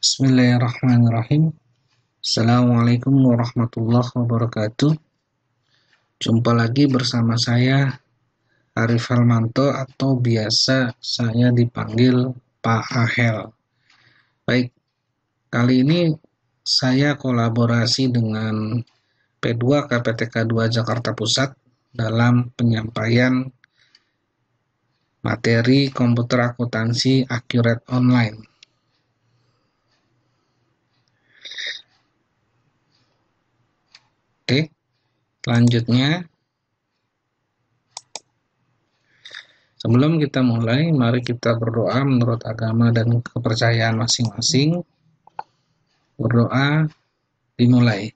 Bismillahirrahmanirrahim. Assalamualaikum warahmatullahi wabarakatuh. Jumpa lagi bersama saya Arif Helmanto atau biasa saya dipanggil Pak Ahel. Baik, kali ini saya kolaborasi dengan P2 KPTK 2 Jakarta Pusat dalam penyampaian materi komputer akuntansi Accurate Online. Oke, selanjutnya sebelum kita mulai, mari kita berdoa menurut agama dan kepercayaan masing-masing. Berdoa dimulai.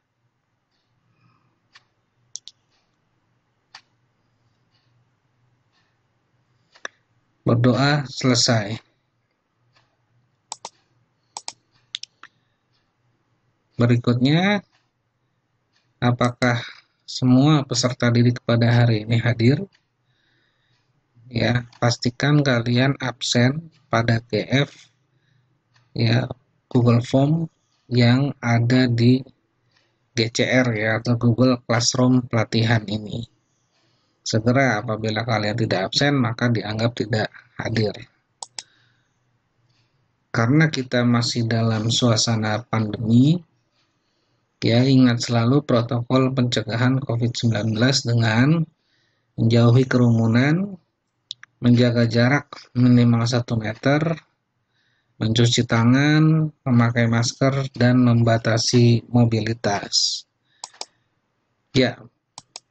Berdoa selesai. Berikutnya, apakah semua peserta didik pada hari ini hadir? Ya, pastikan kalian absen pada GF ya Google Form yang ada di GCR ya atau Google Classroom pelatihan ini. Segera apabila kalian tidak absen maka dianggap tidak hadir. Karena kita masih dalam suasana pandemi, ya ingat selalu protokol pencegahan COVID-19 dengan menjauhi kerumunan, menjaga jarak minimal 1 meter, mencuci tangan, memakai masker, dan membatasi mobilitas. Ya,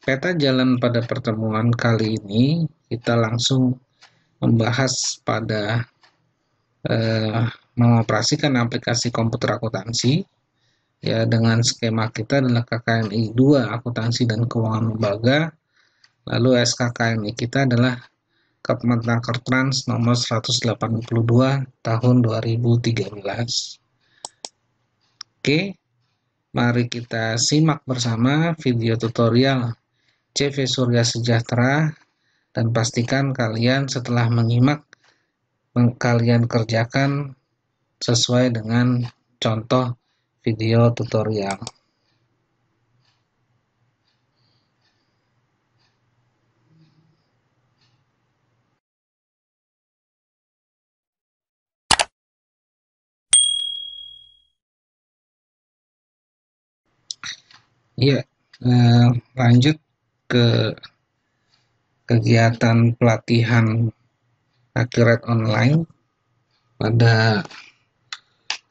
peta jalan pada pertemuan kali ini kita langsung membahas pada mengoperasikan aplikasi komputer akuntansi. Ya, dengan skema kita adalah KKMI 2 Akuntansi dan Keuangan Lembaga. Lalu SKKMI kita adalah Kemenparekraf nomor 182 tahun 2013. Oke, mari kita simak bersama video tutorial CV Surya Sejahtera dan pastikan kalian setelah menyimak kalian kerjakan sesuai dengan contoh video tutorial. Ya, lanjut ke kegiatan pelatihan Accurate Online. Pada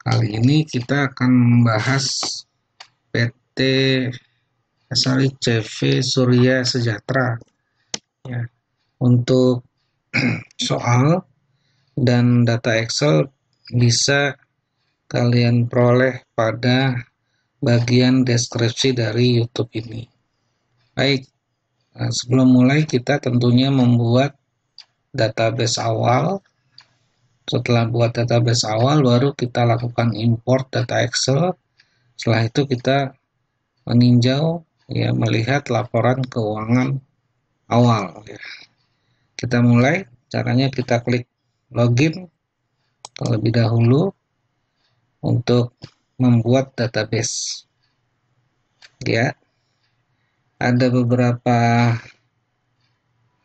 kali ini kita akan membahas CV Surya Sejahtera. Ya, untuk soal dan data Excel bisa kalian peroleh pada bagian deskripsi dari YouTube ini. Baik, sebelum mulai kita tentunya membuat database awal. Setelah buat database awal, baru kita lakukan import data Excel. Setelah itu kita meninjau, ya, melihat laporan keuangan awal. Ya. Kita mulai, caranya kita klik login terlebih dahulu untuk membuat database. Ya, ada beberapa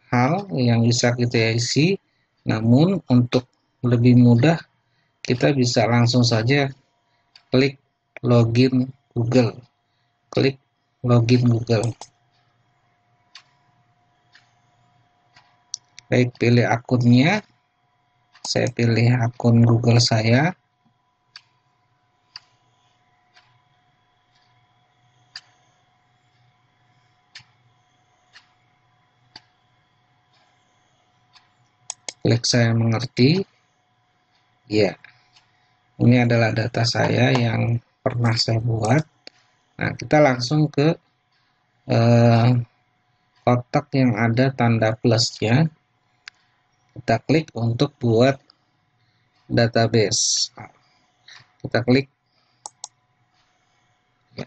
hal yang bisa kita isi, namun untuk lebih mudah kita bisa langsung saja klik login Google. Klik login Google. Baik, pilih akunnya. Saya pilih akun Google saya. Klik saya mengerti. Ya, ini adalah data saya yang pernah saya buat. Nah, kita langsung ke kotak yang ada tanda plusnya. Kita klik untuk buat database. Kita klik. Ya.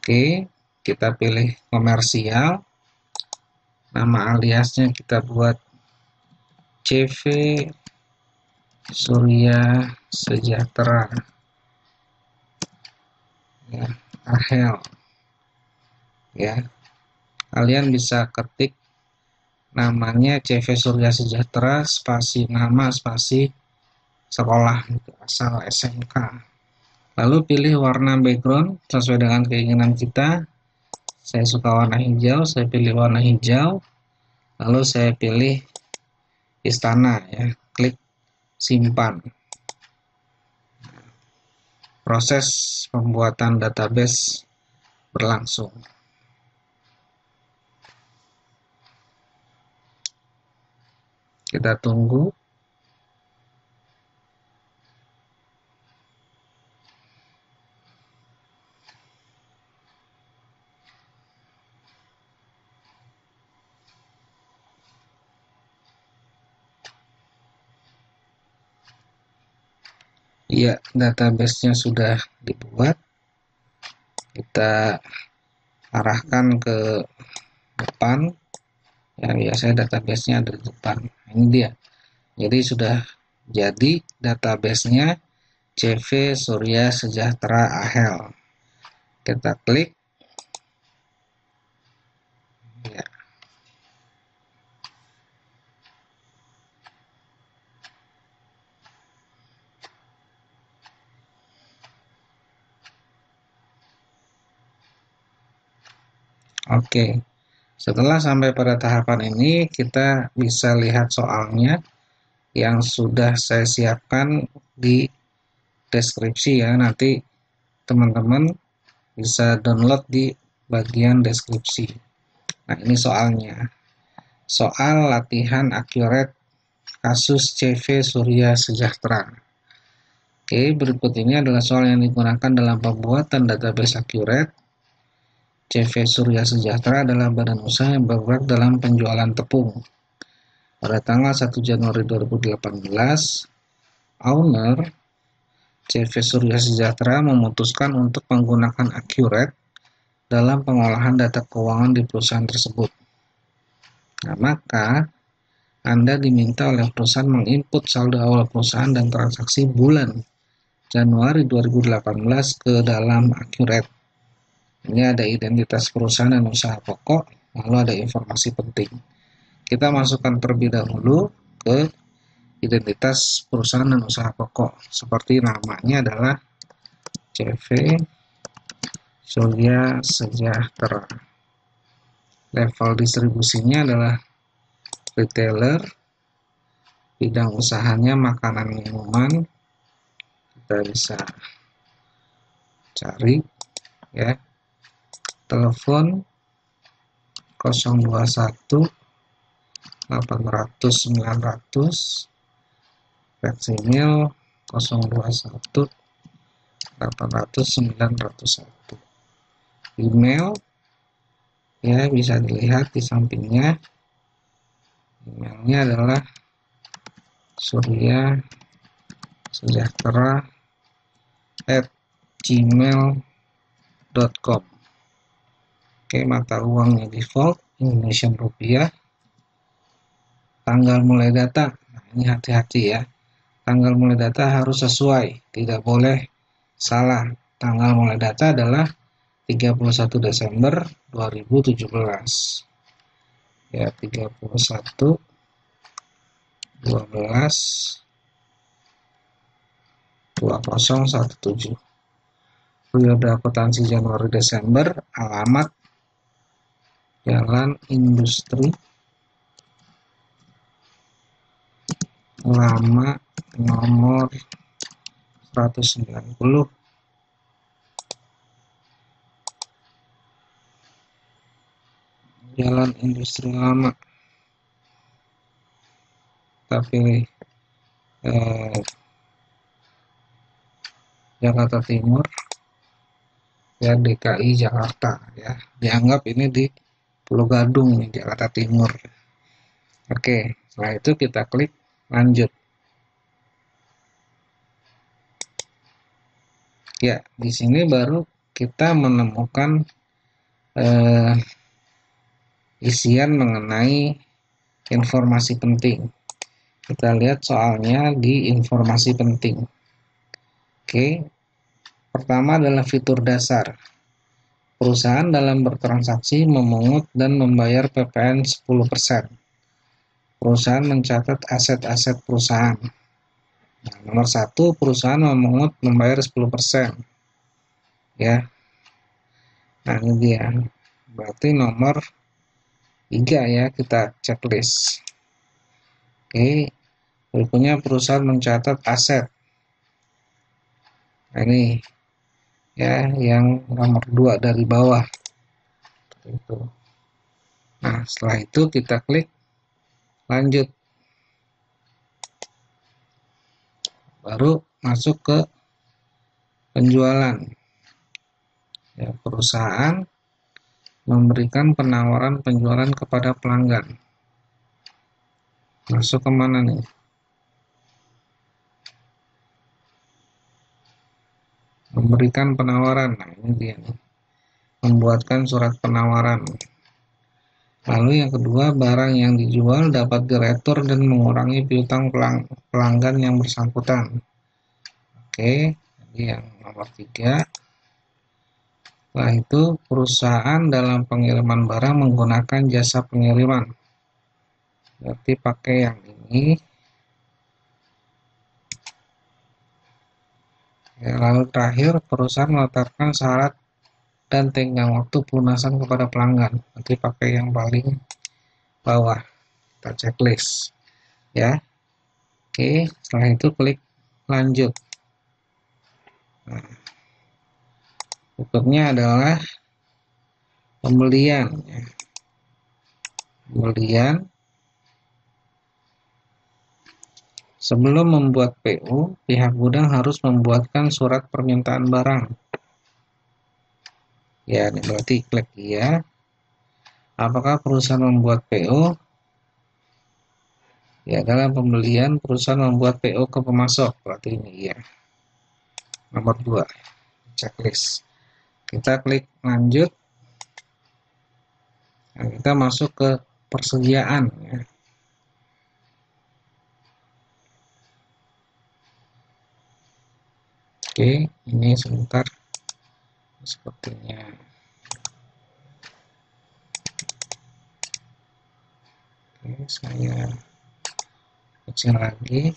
Oke, kita pilih komersial. Nama aliasnya kita buat CV Surya Sejahtera, ya, Ahel, ya. Kalian bisa ketik namanya CV Surya Sejahtera, spasi nama, spasi sekolah, gitu, asal SMK. Lalu pilih warna background sesuai dengan keinginan kita. Saya suka warna hijau, saya pilih warna hijau. Lalu saya pilih istana, ya. Klik simpan. Proses pembuatan database berlangsung. Kita tunggu. Iya, database-nya sudah dibuat. Kita arahkan ke depan. Ya, biasanya database-nya ada di depan. Ini dia. Jadi sudah jadi database-nya CV Surya Sejahtera Ahel. Kita klik. Ya. Oke. Setelah sampai pada tahapan ini, kita bisa lihat soalnya yang sudah saya siapkan di deskripsi, ya. Nanti teman-teman bisa download di bagian deskripsi. Nah, ini soalnya. Soal latihan akurat kasus CV Surya Sejahtera. Oke, berikut ini adalah soal yang digunakan dalam pembuatan database akurat. CV Surya Sejahtera adalah badan usaha yang bergerak dalam penjualan tepung. Pada tanggal 1 Januari 2018, owner CV Surya Sejahtera memutuskan untuk menggunakan akurat dalam pengolahan data keuangan di perusahaan tersebut. Nah, maka Anda diminta oleh perusahaan menginput saldo awal perusahaan dan transaksi bulan Januari 2018 ke dalam akurat. Ini ada identitas perusahaan dan usaha pokok, lalu ada informasi penting. Kita masukkan terlebih dahulu ke identitas perusahaan dan usaha pokok. Seperti namanya adalah CV Surya Sejahtera. Level distribusinya adalah retailer, bidang usahanya makanan minuman. Kita bisa cari, ya. Telepon 021 800 900, fax email 021 800 901. Email, ya, bisa dilihat di sampingnya. Emailnya adalah surya sejahtera @gmail.com. Oke, mata uangnya default Indonesian rupiah. Tanggal mulai data, nah ini hati-hati, ya. Tanggal mulai data harus sesuai, tidak boleh salah. Tanggal mulai data adalah 31 Desember 2017. Ya, 31 12 2017. Periode akuntansi Januari Desember, alamat Jalan Industri, lama nomor 190, Jalan Industri Lama. Kita pilih Jakarta Timur, ya, DKI Jakarta, ya. Dianggap ini di Pulau Gadung, nih, Jakarta Timur. Oke, setelah itu kita klik lanjut. Ya, di sini baru kita menemukan isian mengenai informasi penting. Kita lihat soalnya di informasi penting. Oke, pertama adalah fitur dasar. Perusahaan dalam bertransaksi memungut dan membayar PPN 10%. Perusahaan mencatat aset-aset perusahaan. Nah, nomor 1, perusahaan memungut membayar 10%. Ya. Nah, ini dia. Berarti nomor 3 ya, kita checklist. Oke. Berikutnya perusahaan mencatat aset. Nah, ini ya yang nomor 2 dari bawah. Itu. Nah, setelah itu kita klik lanjut. Baru masuk ke penjualan. Ya, perusahaan memberikan penawaran penjualan kepada pelanggan. Masuk ke mana nih? Memberikan penawaran. Nah, ini dia nih. Membuatkan surat penawaran. Lalu yang kedua, barang yang dijual dapat diretur dan mengurangi piutang pelanggan yang bersangkutan. Oke, jadi yang nomor 3. Setelah itu, perusahaan dalam pengiriman barang menggunakan jasa pengiriman. Berarti pakai yang ini. Ya, lalu terakhir, perusahaan menetapkan syarat dan tenggang waktu pelunasan kepada pelanggan. Nanti pakai yang paling bawah. Kita checklist. Ya. Oke, setelah itu klik lanjut. Nah, berikutnya adalah pembelian. Pembelian. Sebelum membuat PO, pihak gudang harus membuatkan surat permintaan barang. Ya, ini berarti klik iya. Apakah perusahaan membuat PO? Ya, dalam pembelian perusahaan membuat PO ke pemasok. Berarti ini iya. Nomor 2, checklist. Kita klik lanjut. Nah, kita masuk ke persediaan. Ya. Oke, ini sebentar. Sepertinya. Oke, saya kecil lagi.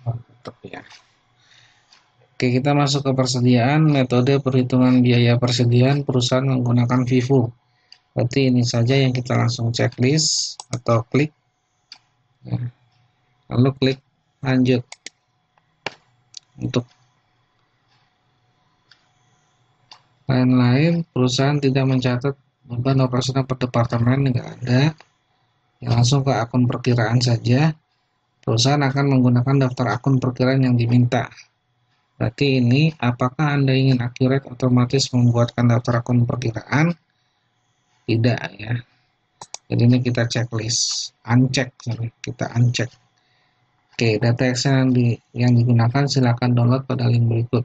Tetap ya. Oke, kita masuk ke persediaan. Metode perhitungan biaya persediaan perusahaan menggunakan FIFO. Berarti ini saja yang kita langsung checklist atau klik. Ya. Lalu klik lanjut. Untuk lain-lain, perusahaan tidak mencatat beban operasional per departemen, nggak ada. Ya, langsung ke akun perkiraan saja. Perusahaan akan menggunakan daftar akun perkiraan yang diminta. Berarti ini, apakah Anda ingin accurate otomatis membuatkan daftar akun perkiraan? Tidak ya. Jadi ini kita checklist, uncheck, kita uncheck. Oke, data Excel yang digunakan silakan download pada link berikut.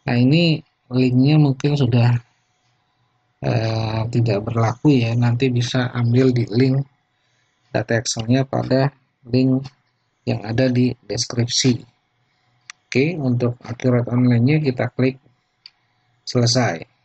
Nah, ini linknya mungkin sudah tidak berlaku ya. Nanti bisa ambil di link data Excel-nya pada link yang ada di deskripsi. Oke, untuk accurate online-nya kita klik selesai.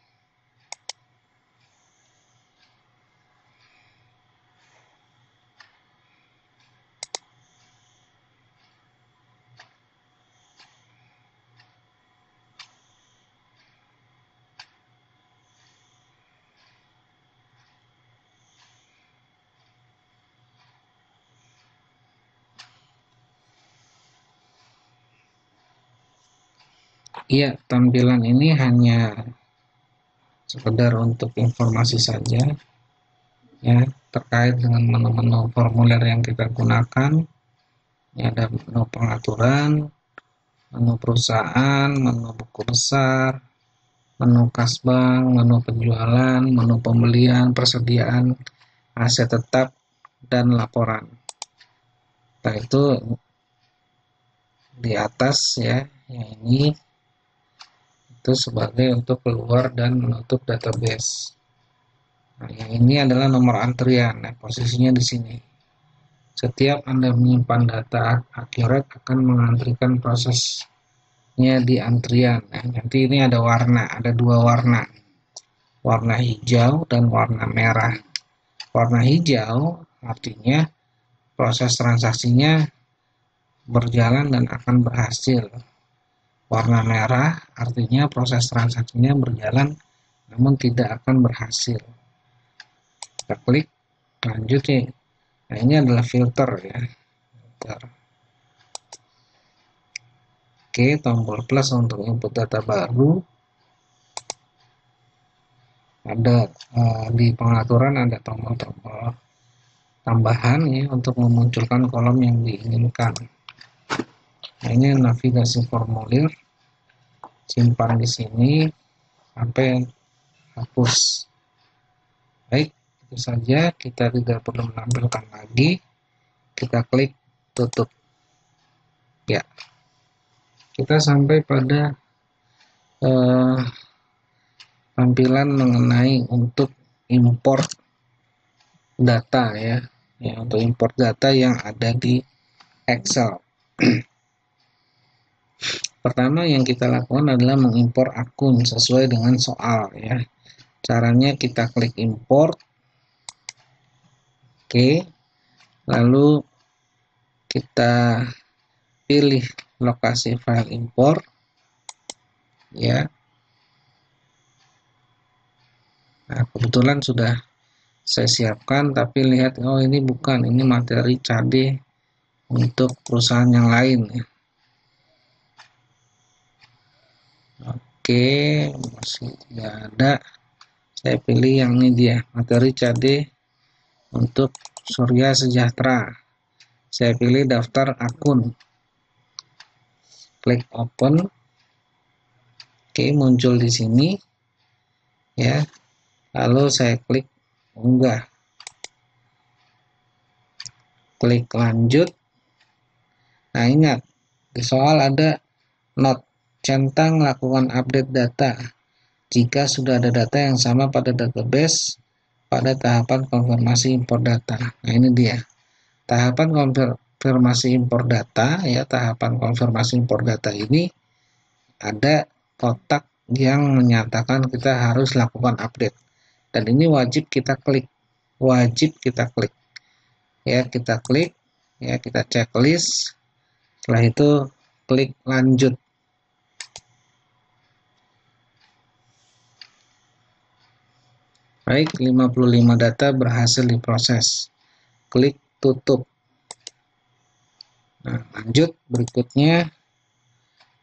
Iya, tampilan ini hanya sekedar untuk informasi saja ya, terkait dengan menu-menu formulir yang kita gunakan. Ini ada menu pengaturan, menu perusahaan, menu buku besar, menu kas bank, menu penjualan, menu pembelian, persediaan, aset tetap, dan laporan. Nah, itu di atas ya, yang ini itu sebagai untuk keluar dan menutup database. Nah, yang ini adalah nomor antrian. Nah, posisinya di sini. Setiap Anda menyimpan data akurat akan mengantrikan prosesnya di antrian. Nah, nanti ini ada warna, ada dua warna. Warna hijau dan warna merah. Warna hijau artinya proses transaksinya berjalan dan akan berhasil. Warna merah artinya proses transaksinya berjalan namun tidak akan berhasil. Kita klik lanjut nih. Nah, ini adalah filter ya. Filter. Oke, tombol plus untuk input data baru. Ada di pengaturan ada tombol-tombol tambahan ya untuk memunculkan kolom yang diinginkan. Nah, ini navigasi formulir. Simpan di sini sampai hapus. Baik, itu saja, kita tidak perlu menampilkan lagi. Kita klik tutup. Ya, kita sampai pada tampilan mengenai untuk import data ya, untuk import data yang ada di Excel. Pertama yang kita lakukan adalah mengimpor akun sesuai dengan soal ya. Caranya kita klik import. Oke. Lalu kita pilih lokasi file import ya. Nah, kebetulan sudah saya siapkan, tapi lihat, oh ini bukan, ini materi CAD untuk perusahaan yang lain ya. Oke, masih tidak ada. Saya pilih yang ini dia, materi CAD untuk Surya Sejahtera. Saya pilih daftar akun. Klik open. Oke, muncul di sini ya. Lalu saya klik unggah. Klik lanjut. Nah, ingat di soal ada note centang lakukan update data jika sudah ada data yang sama pada database pada tahapan konfirmasi import data. Nah, ini dia. Tahapan konfirmasi import data ya, tahapan konfirmasi import data ini ada kotak yang menyatakan kita harus lakukan update. Dan ini wajib kita klik. Wajib kita klik. Ya, kita klik, ya kita checklist. Setelah itu klik lanjut. Baik, 55 data berhasil diproses. Klik tutup. Nah, lanjut berikutnya.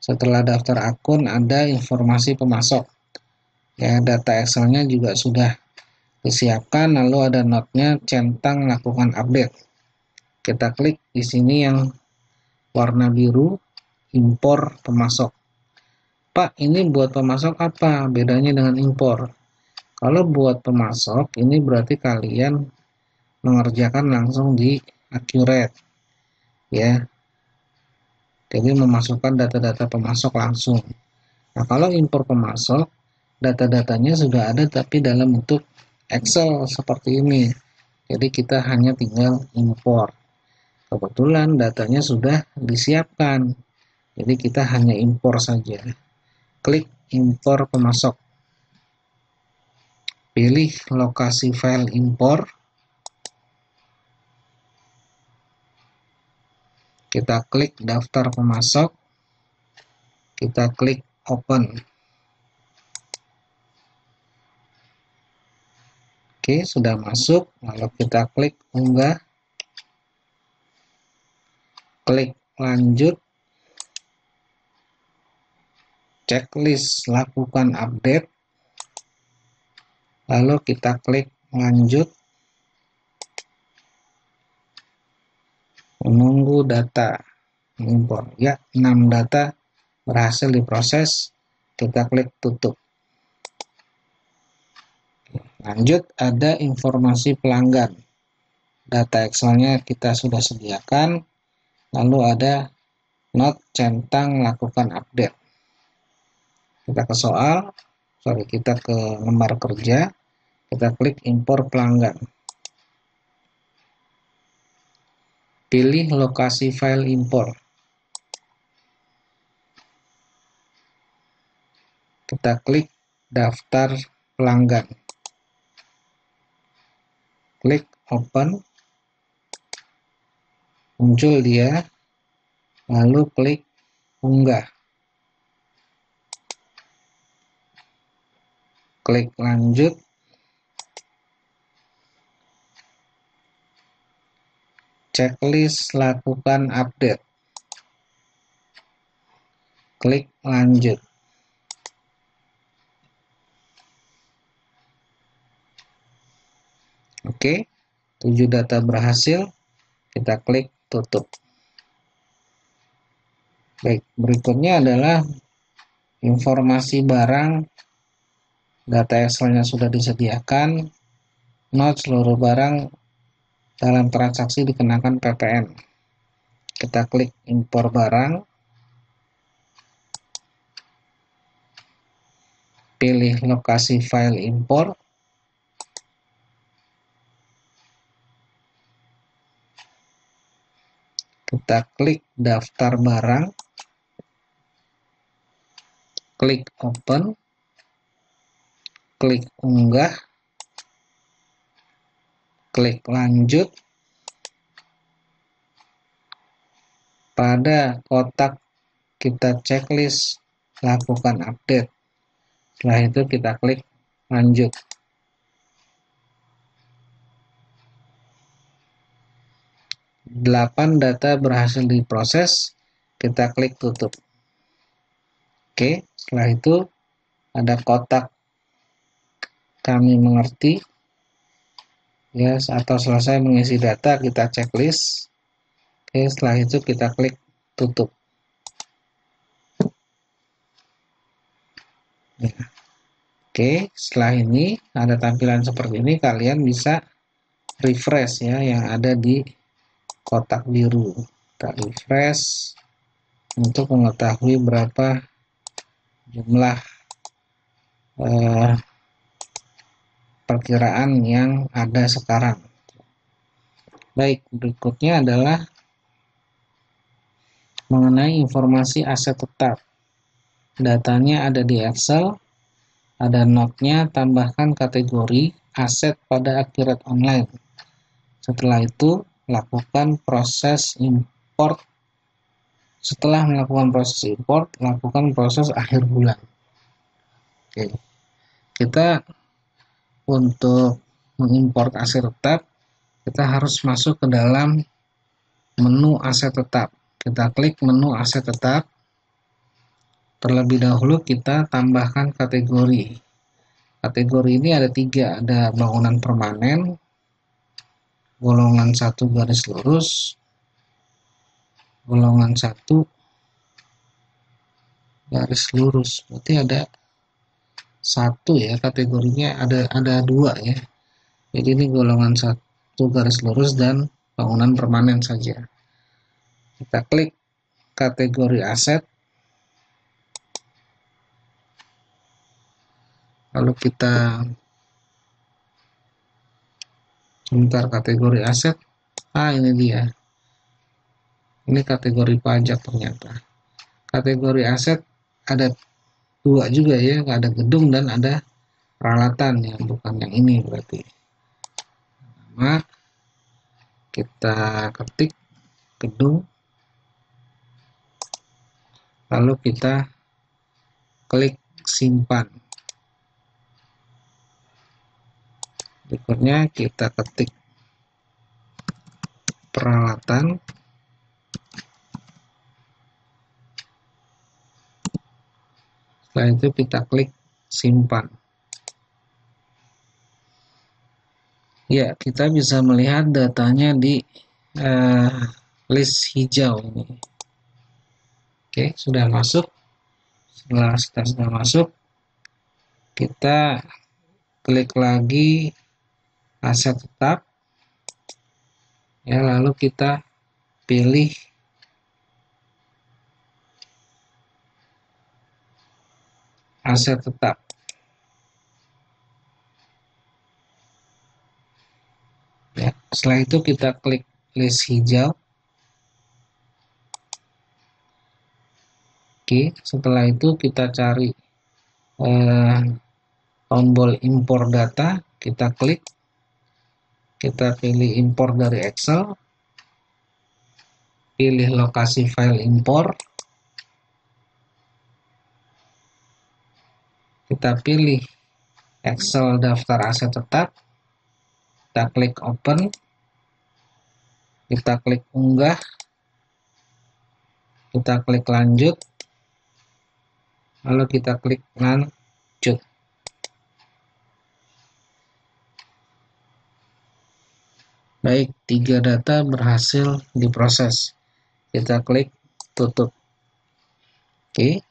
Setelah daftar akun ada informasi pemasok. Ya, data Excel-nya juga sudah disiapkan, lalu ada note-nya centang lakukan update. Kita klik di sini yang warna biru, impor pemasok. Pak, ini buat pemasok apa? Bedanya dengan impor. Kalau buat pemasok, ini berarti kalian mengerjakan langsung di Accurate. Ya. Jadi memasukkan data-data pemasok langsung. Nah, kalau impor pemasok, data-datanya sudah ada tapi dalam bentuk Excel seperti ini. Jadi kita hanya tinggal impor. Kebetulan datanya sudah disiapkan. Jadi kita hanya impor saja. Klik impor pemasok. Pilih lokasi file impor. Kita klik daftar pemasok. Kita klik open. Oke, sudah masuk. Lalu kita klik unggah. Klik lanjut. Checklist lakukan update. Lalu kita klik lanjut. Menunggu data impor. Ya, 6 data berhasil diproses. Kita klik tutup. Lanjut, ada informasi pelanggan. Data Excel-nya kita sudah sediakan. Lalu ada note centang lakukan update. Kita ke soal. Kita ke lembar kerja. Kita klik impor pelanggan. Pilih lokasi file impor. Kita klik daftar pelanggan. Klik open. Muncul dia. Lalu klik unggah. Klik lanjut. Checklist lakukan update. Klik lanjut. Oke, 7 data berhasil. Kita klik tutup. Baik, berikutnya adalah informasi barang. Data Excel-nya sudah disediakan. Not seluruh barang dalam transaksi dikenakan PPN. Kita klik impor barang. Pilih lokasi file impor. Kita klik daftar barang. Klik open. Klik unggah. Klik lanjut. Pada kotak kita checklist lakukan update. Setelah itu kita klik lanjut. Delapan data berhasil diproses. Kita klik tutup. Oke, setelah itu ada kotak kami mengerti. Ya, atau selesai mengisi data, kita checklist. Oke, setelah itu kita klik tutup. Ya. Oke, setelah ini ada tampilan seperti ini, kalian bisa refresh ya yang ada di kotak biru. Kita refresh untuk mengetahui berapa jumlah perkiraan yang ada sekarang. Baik, berikutnya adalah mengenai informasi aset tetap. Datanya ada di Excel, ada notnya, tambahkan kategori aset pada akhirat online. Setelah itu, lakukan proses import. Setelah melakukan proses import, lakukan proses akhir bulan. Oke. Kita untuk mengimport aset tetap, kita harus masuk ke dalam menu aset tetap. Kita klik menu aset tetap. Terlebih dahulu kita tambahkan kategori. Kategori ini ada 3, ada bangunan permanen, golongan 1 garis lurus, golongan 1 garis lurus. Berarti ada 1 ya, kategorinya ada 2 ya. Jadi ini golongan 1 garis lurus dan bangunan permanen saja. Kita klik kategori aset. Lalu kita sebentar, kategori aset. Ini dia. Ini kategori pajak ternyata. Kategori aset ada 2 juga ya, ada gedung dan ada peralatan ya, bukan yang ini berarti. Nama kita ketik gedung. Lalu kita klik simpan. Berikutnya kita ketik peralatan. Setelah itu kita klik simpan. Ya, kita bisa melihat datanya di list hijau ini. Oke, sudah masuk. Setelah kita sudah masuk, kita klik lagi aset tetap. Ya, lalu kita pilih aset tetap. Setelah itu kita klik list hijau. Oke, setelah itu kita cari tombol impor data, kita klik, kita pilih impor dari Excel, pilih lokasi file impor, kita pilih Excel daftar aset tetap, kita klik open, kita klik unggah, kita klik lanjut, lalu kita klik lanjut. Baik, 3 data berhasil diproses. Kita klik tutup. Oke,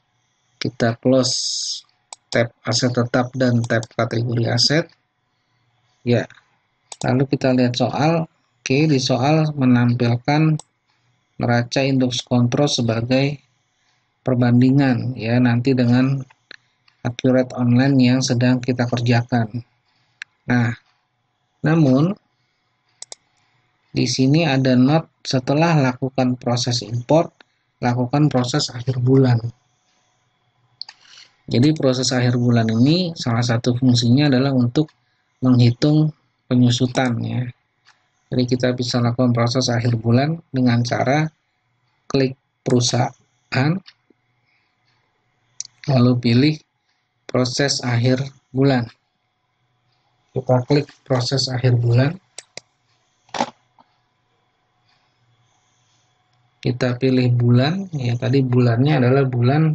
kita close tab aset tetap dan tab kategori aset. Ya, lalu kita lihat soal. Oke, di soal menampilkan neraca indeks kontrol sebagai perbandingan ya nanti dengan accurate online yang sedang kita kerjakan. Nah, namun di sini ada note setelah lakukan proses import, lakukan proses akhir bulan. Jadi proses akhir bulan ini salah satu fungsinya adalah untuk menghitung penyusutan ya. Jadi kita bisa lakukan proses akhir bulan dengan cara klik perusahaan, lalu pilih proses akhir bulan. Kita klik proses akhir bulan. Kita pilih bulan, ya tadi bulannya adalah bulan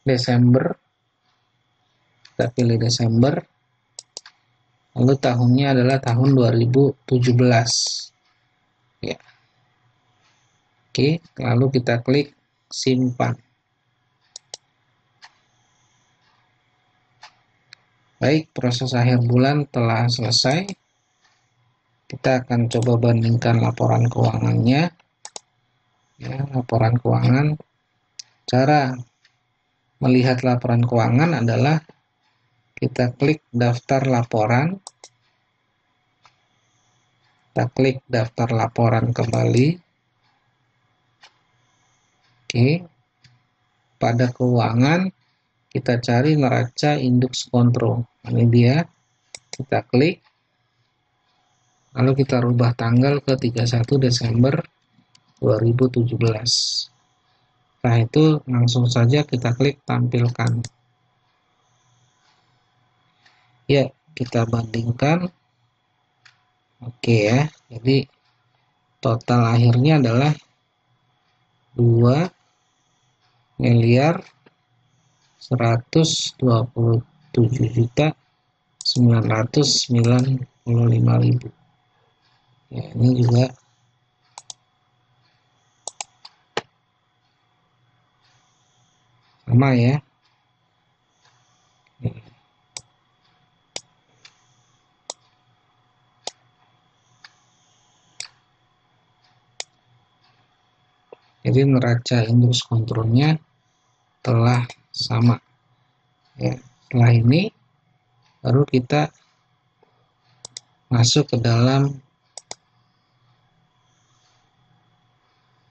Desember. Kita pilih Desember. Lalu tahunnya adalah tahun 2017. Ya. Oke, lalu kita klik simpan. Baik, proses akhir bulan telah selesai. Kita akan coba bandingkan laporan keuangannya. Ya, laporan keuangan. Cara melihat laporan keuangan adalah kita klik daftar laporan. Kita klik daftar laporan kembali. Oke. Pada keuangan kita cari neraca indeks kontrol. Ini dia. Kita klik. Lalu kita rubah tanggal ke 31 Desember 2017. Nah, itu langsung saja kita klik tampilkan. Ya, kita bandingkan. Oke ya. Jadi total akhirnya adalah 2.127.995.000. Ya, ini juga sama ya. Jadi neraca indeks kontrolnya telah sama. Ya, setelah ini baru kita masuk ke dalam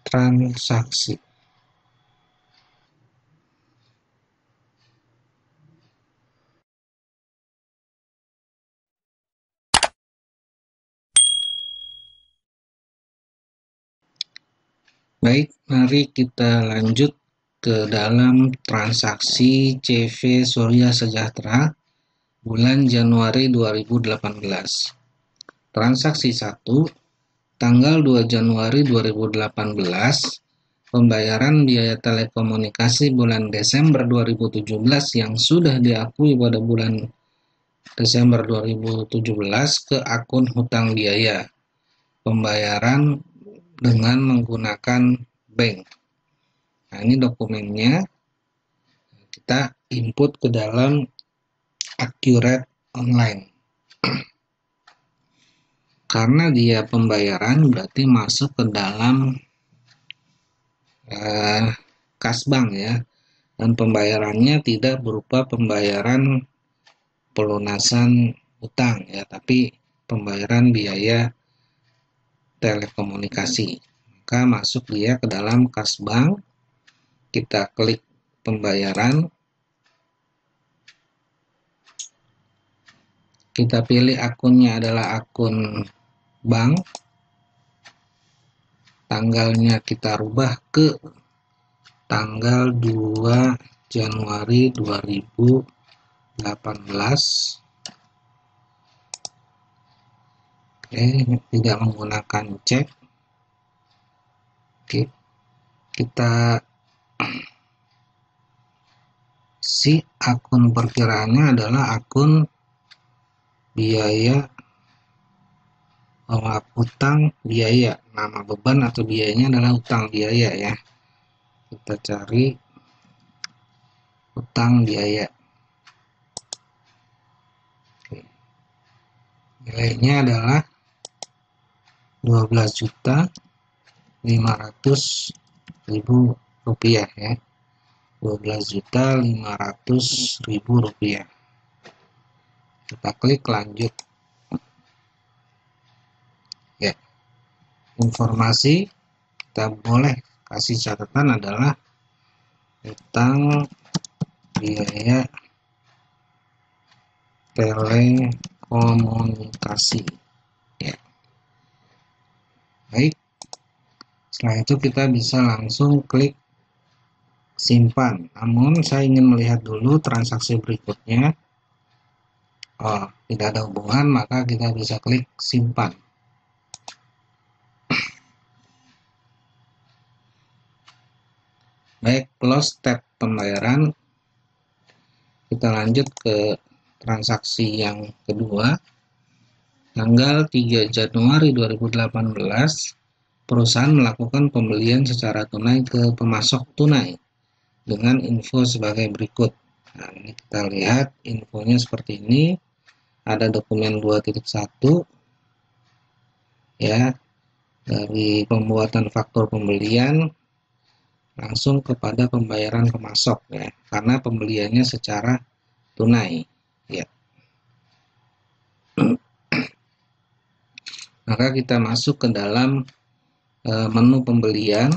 transaksi. Baik, mari kita lanjut ke dalam transaksi CV Surya Sejahtera bulan Januari 2018. Transaksi 1, tanggal 2 Januari 2018, pembayaran biaya telekomunikasi bulan Desember 2017 yang sudah diakui pada bulan Desember 2017 ke akun hutang biaya. Pembayaran dengan menggunakan bank. Nah, ini dokumennya. Kita input ke dalam Accurate Online. Karena dia pembayaran berarti masuk ke dalam kas bank ya. Dan pembayarannya tidak berupa pembayaran pelunasan utang ya, tapi pembayaran biaya telekomunikasi. Maka masuk dia ke dalam kas bank, kita klik pembayaran, kita pilih akunnya adalah akun bank, tanggalnya kita rubah ke tanggal 2 Januari 2018. Oke, tidak menggunakan cek. Oke, kita si akun perkiraannya adalah akun biaya utang biaya, nama beban atau biayanya adalah utang biaya ya. Kita cari utang biaya. Oke. Nilainya adalah 12.500.000 rupiah ya. 12.500.000 rupiah. Kita klik lanjut. Ya. Informasi kita boleh kasih catatan adalah utang biaya telekomunikasi. Ya. Baik. Setelah itu kita bisa langsung klik simpan. Namun saya ingin melihat dulu transaksi berikutnya. Oh, tidak ada hubungan, maka kita bisa klik simpan. Baik, close tab pembayaran. Kita lanjut ke transaksi yang kedua. Tanggal 3 Januari 2018, perusahaan melakukan pembelian secara tunai ke pemasok tunai dengan info sebagai berikut. Nah, ini kita lihat infonya seperti ini. Ada dokumen 2.1 ya, dari pembuatan faktur pembelian langsung kepada pembayaran pemasok ya, karena pembeliannya secara tunai ya. Maka kita masuk ke dalam menu pembelian,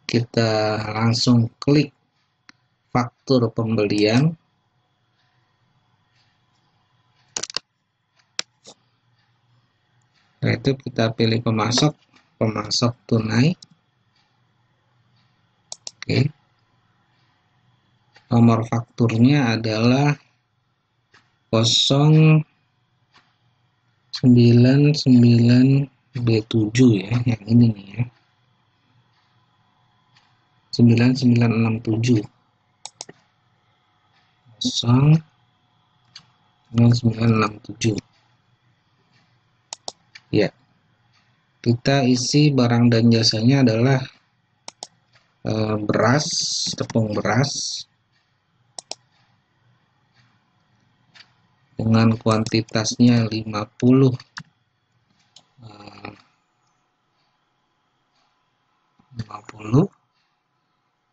kita langsung klik faktur pembelian. Setelah itu kita pilih pemasok tunai. Oke. Nomor fakturnya adalah 099B7 ya, yang ini nih ya. 9967. 09967. Ya. Kita isi barang dan jasanya adalah beras, tepung beras dengan kuantitasnya 50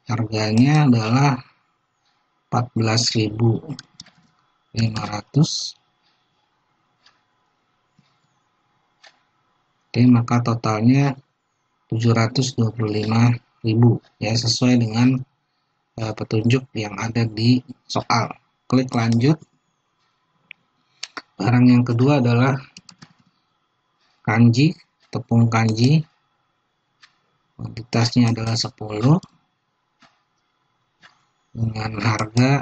harganya adalah 14.500. Oke, maka totalnya 725.000 ya, sesuai dengan petunjuk yang ada di soal. Klik lanjut. Barang yang kedua adalah kanji, tepung kanji. Kuantitasnya adalah 10 dengan harga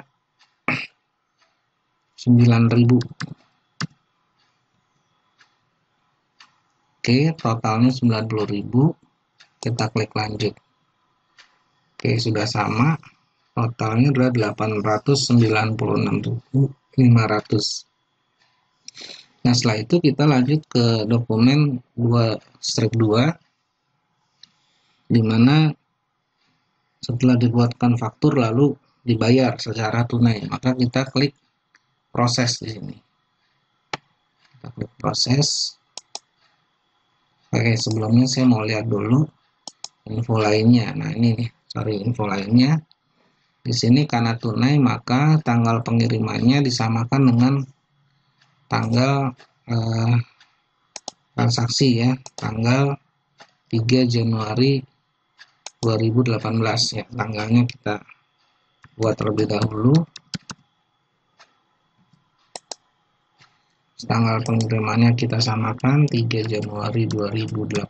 9.000. Oke, totalnya 90.000. Kita klik lanjut. Oke, sudah sama. Totalnya adalah 896.500. Nah, setelah itu kita lanjut ke dokumen 2-2, di mana setelah dibuatkan faktur lalu dibayar secara tunai, maka kita klik proses di sini. Kita klik proses. Oke, sebelumnya saya mau lihat dulu info lainnya. Nah, ini nih, cari info lainnya. Di sini karena tunai, maka tanggal pengirimannya disamakan dengan tanggal transaksi ya, tanggal 3 Januari 2018 ya. Tanggalnya kita buat terlebih dahulu. Tanggal pengirimannya kita samakan 3 Januari 2018.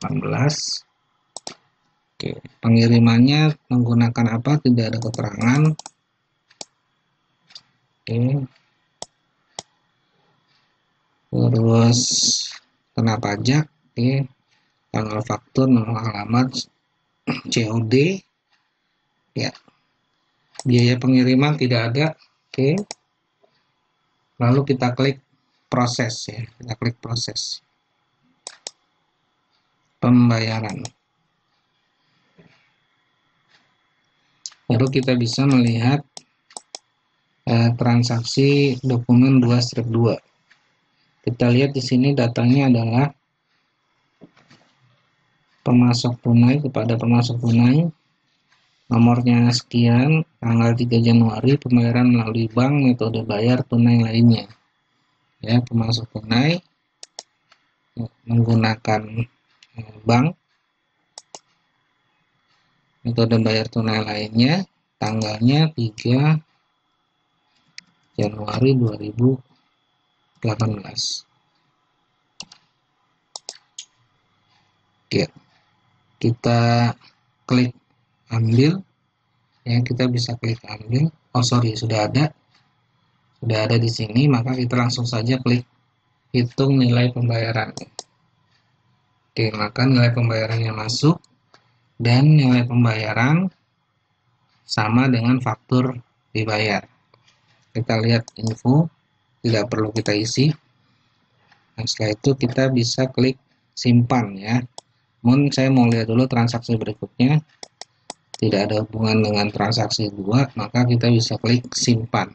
Oke, pengirimannya menggunakan apa? Tidak ada keterangan. Oke. Terus kena pajak, oke. Tanggal faktur, nomor alamat, COD, ya. Biaya pengiriman tidak ada, oke. Lalu kita klik proses ya, kita klik proses pembayaran. Baru kita bisa melihat transaksi dokumen 2/2. Kita lihat di sini datanya adalah pemasok tunai kepada pemasok tunai, nomornya sekian, tanggal 3 Januari, pembayaran melalui bank, metode bayar tunai lainnya. Ya, pemasok tunai menggunakan bank, metode bayar tunai lainnya, tanggalnya 3 Januari 2018. Oke, kita klik ambil ya, kita bisa klik ambil. Oh sorry, sudah ada di sini, maka kita langsung saja klik hitung nilai pembayaran. Oke, maka nilai pembayarannya masuk dan nilai pembayaran sama dengan faktur dibayar. Kita lihat info, tidak perlu kita isi. Nah, setelah itu kita bisa klik simpan ya. Namun saya mau lihat dulu transaksi berikutnya, tidak ada hubungan dengan transaksi 2, maka kita bisa klik simpan.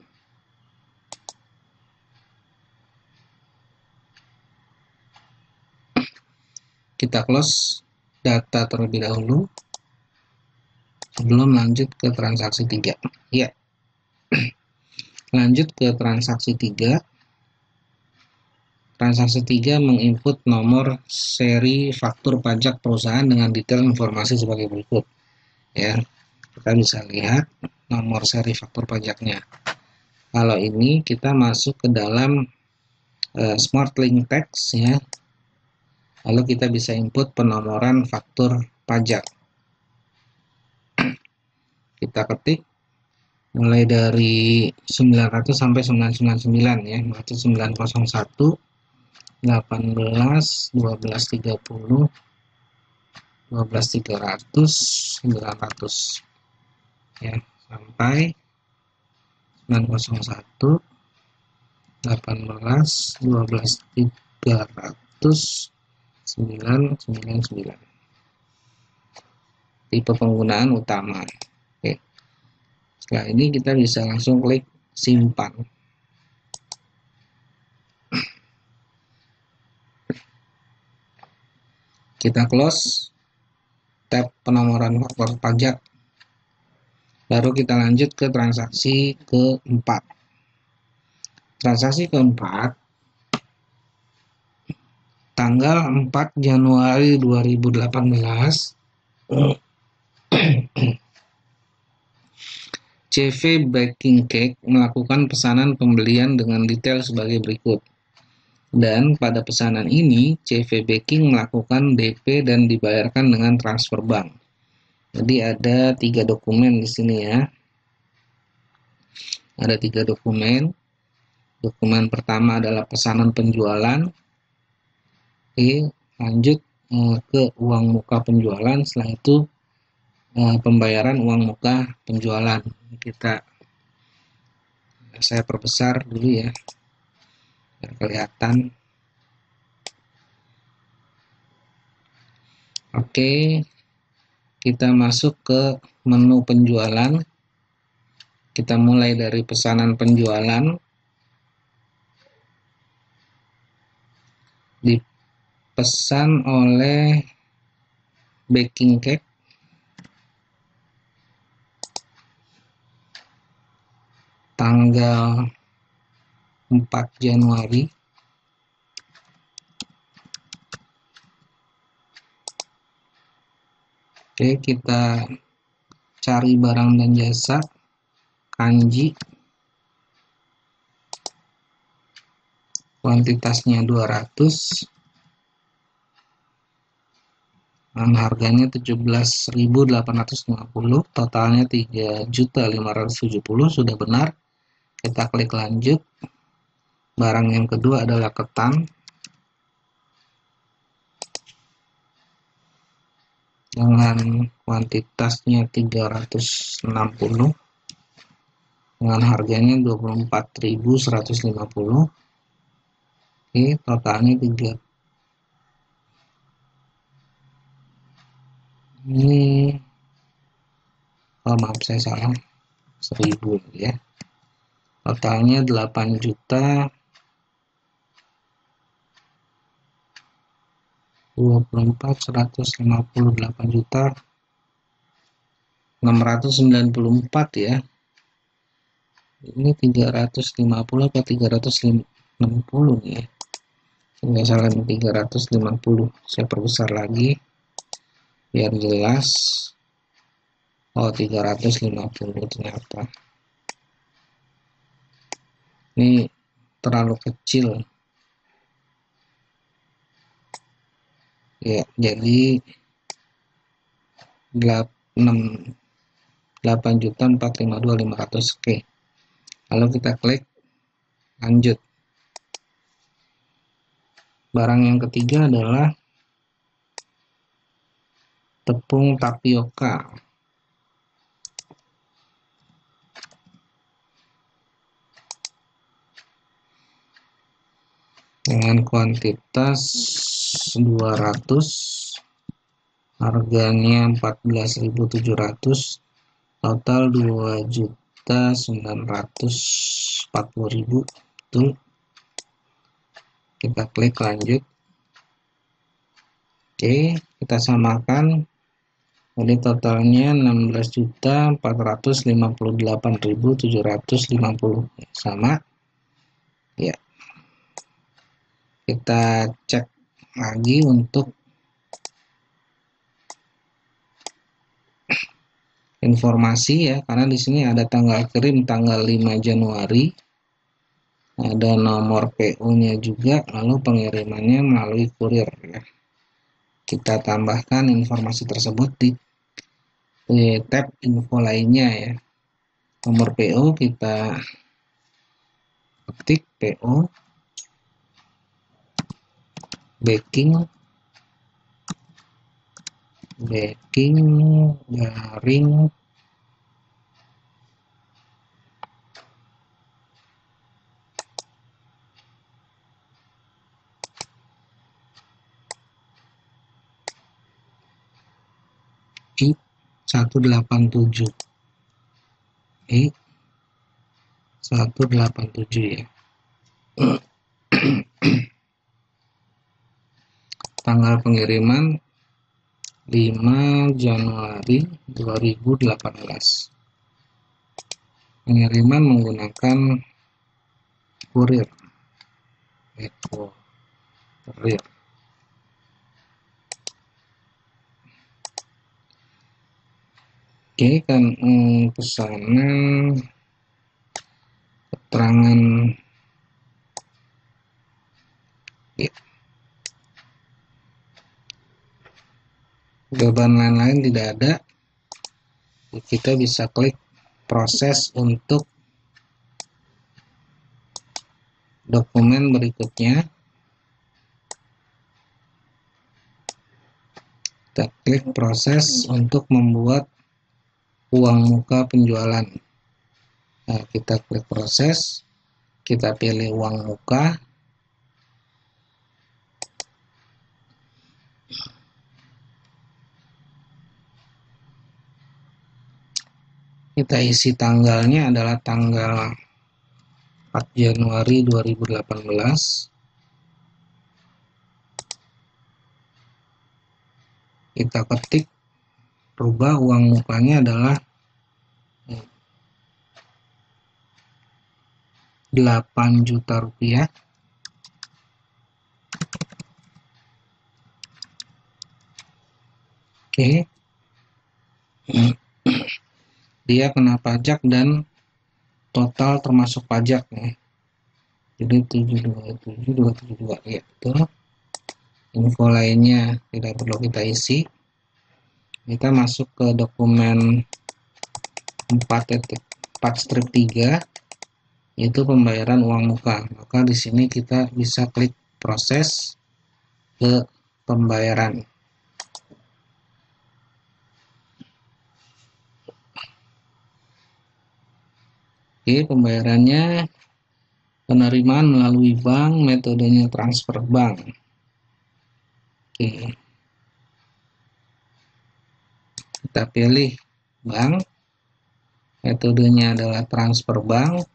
Kita close data terlebih dahulu sebelum lanjut ke transaksi 3. Ya. Lanjut ke transaksi 3. Transaksi 3 menginput nomor seri faktur pajak perusahaan dengan detail informasi sebagai berikut. Ya, kita bisa lihat nomor seri faktur pajaknya. Kalau ini kita masuk ke dalam Smart Link Text ya. Lalu kita bisa input penomoran faktur pajak. Kita ketik mulai dari 900 sampai 999 ya, 901 18 1230 12300 900 ya, sampai 901 18 12300 999. Tipe penggunaan utama. Oke. Setelah ini kita bisa langsung klik simpan. Kita close tab penomoran faktur pajak. Baru kita lanjut ke transaksi keempat. Transaksi keempat tanggal 4 Januari 2018 CV Baking Cake melakukan pesanan pembelian dengan detail sebagai berikut. Dan pada pesanan ini, CV Baking melakukan DP dan dibayarkan dengan transfer bank. Jadi ada 3 dokumen di sini ya. Ada 3 dokumen. Dokumen pertama adalah pesanan penjualan. Oke, lanjut ke uang muka penjualan. Setelah itu pembayaran uang muka penjualan. Saya perbesar dulu ya, biar kelihatan. Oke, kita masuk ke menu penjualan. Kita mulai dari pesanan penjualan. Dipesan oleh Baking Cake. Tanggal 4 Januari Oke, kita cari barang dan jasa, kanji, kuantitasnya 200, dan harganya 17.850, totalnya 3.570, sudah benar. Kita klik lanjut. Barang yang kedua adalah ketan dengan kuantitasnya 360, dengan harganya 24.150. Oke, totalnya 3. Ini, oh maaf saya salah, 1000 ya. Totalnya 8.024.158.694 ya. Ini 350 atau 360 nih ya. Enggak salah, 350. Saya perbesar lagi biar jelas. Oh, 350 ternyata. Ini terlalu kecil. Ya, jadi 8.452.500. Oke. Lalu kita klik lanjut. Barang yang ketiga adalah tepung tapioka. Dengan kuantitas 200, harganya 14.700, total 2.940.000. Betul. Kita klik lanjut. Oke, kita samakan. Jadi totalnya 16.458.750. Sama. Ya. Kita cek lagi untuk informasi ya, karena di sini ada tanggal kirim tanggal 5 Januari. Ada nomor PO-nya juga, lalu pengirimannya melalui kurir ya. Kita tambahkan informasi tersebut di tab info lainnya ya. Nomor PO kita ketik PO baking garing I187 I187 ya. Tanggal pengiriman 5 Januari 2018. Pengiriman menggunakan kurir. Kurir. Oke, kan pesanan, keterangan ya. Jawaban lain-lain tidak ada. Kita bisa klik proses untuk dokumen berikutnya. Kita klik proses untuk membuat uang muka penjualan. Nah, kita klik proses, kita pilih uang muka. Kita isi tanggalnya adalah tanggal 4 Januari 2018. Kita ketik, rubah uang mukanya adalah 8 juta rupiah. Oke, Dia kena pajak dan total termasuk pajak ya. Jadi 727.272 ya, itu info lainnya tidak perlu kita isi. Kita masuk ke dokumen 4.4-3, yaitu pembayaran uang muka. Maka di sini kita bisa klik proses ke pembayaran. Oke, pembayarannya penerimaan melalui bank, metodenya transfer bank. Oke, kita pilih bank, metodenya adalah transfer bank.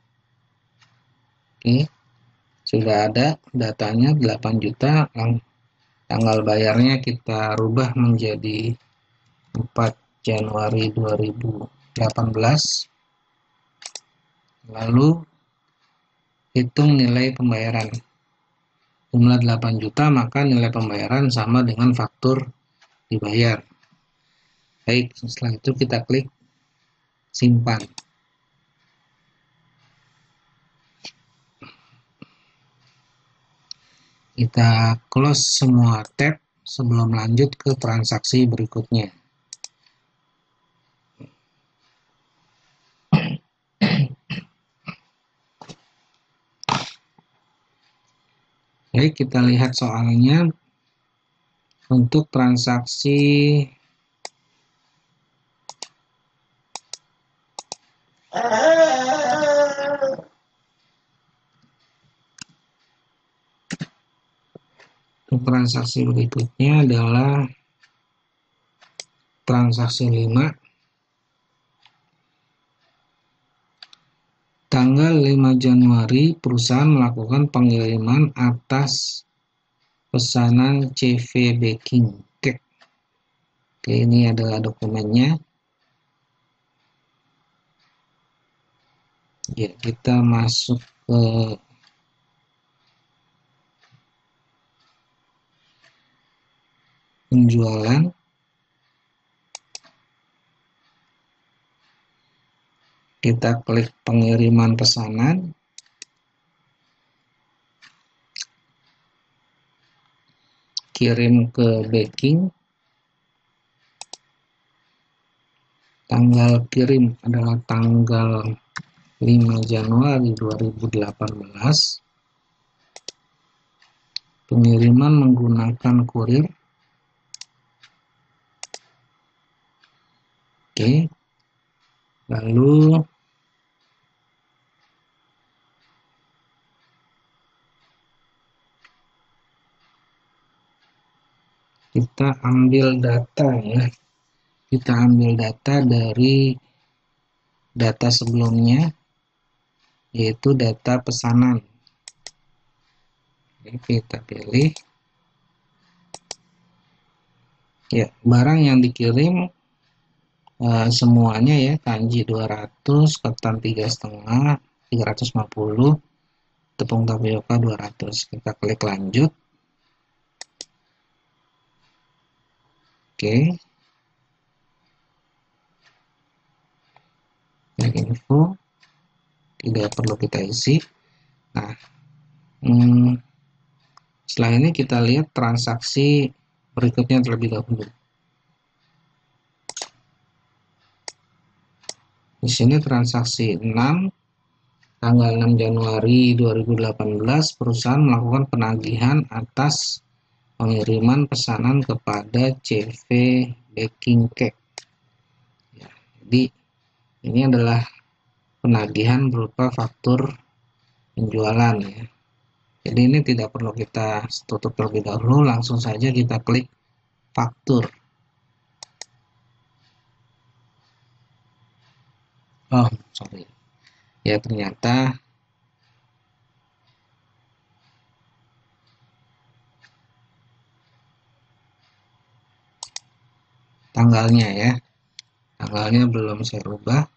Oke, sudah ada datanya 8 juta, tanggal bayarnya kita rubah menjadi 4 Januari 2018. Lalu hitung nilai pembayaran. Jumlah 8 juta, maka nilai pembayaran sama dengan faktur dibayar. Baik, setelah itu kita klik simpan. Kita close semua tab sebelum lanjut ke transaksi berikutnya. Baik, kita lihat soalnya. Untuk transaksi berikutnya adalah transaksi 5. Tanggal 5 Januari perusahaan melakukan pengiriman atas pesanan CV Baking Cake. Oke, ini adalah dokumennya. Ya, kita masuk ke penjualan. Kita klik pengiriman pesanan. Kirim ke baking. Tanggal kirim adalah tanggal 5 Januari 2018. Pengiriman menggunakan kurir. Oke. Lalu kita ambil data ya. Kita ambil data dari data sebelumnya, yaitu data pesanan. Oke, kita pilih. Ya, barang yang dikirim semuanya ya, kanji 200, ketan 3,5, 350, tepung tapioka 200. Kita klik lanjut. Oke. Klik info. Tidak perlu kita isi. Nah, setelah ini kita lihat transaksi berikutnya terlebih dahulu. Di sini transaksi 6, tanggal 6 Januari 2018, perusahaan melakukan penagihan atas pengiriman pesanan kepada CV Baking Cake. Ya, jadi ini adalah penagihan berupa faktur penjualan ya. Jadi ini tidak perlu kita tutup terlebih dahulu, langsung saja kita klik faktur. Oh, sorry. Ya, ternyata tanggalnya ya. Tanggalnya belum saya rubah.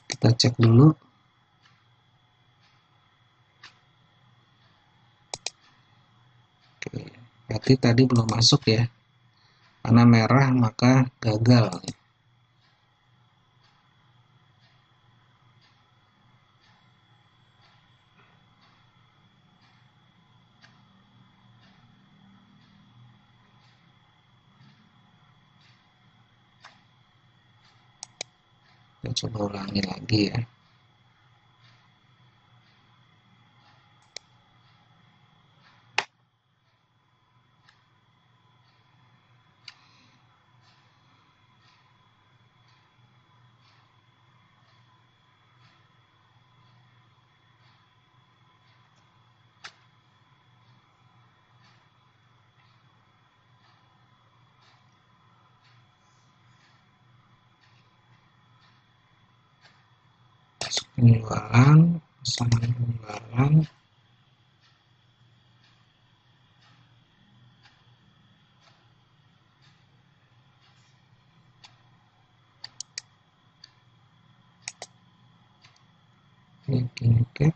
Kita cek dulu. berarti tadi belum masuk ya, karena merah maka gagal. Kita coba ulangi lagi ya. Penjualan, pesanan penjualan, oke.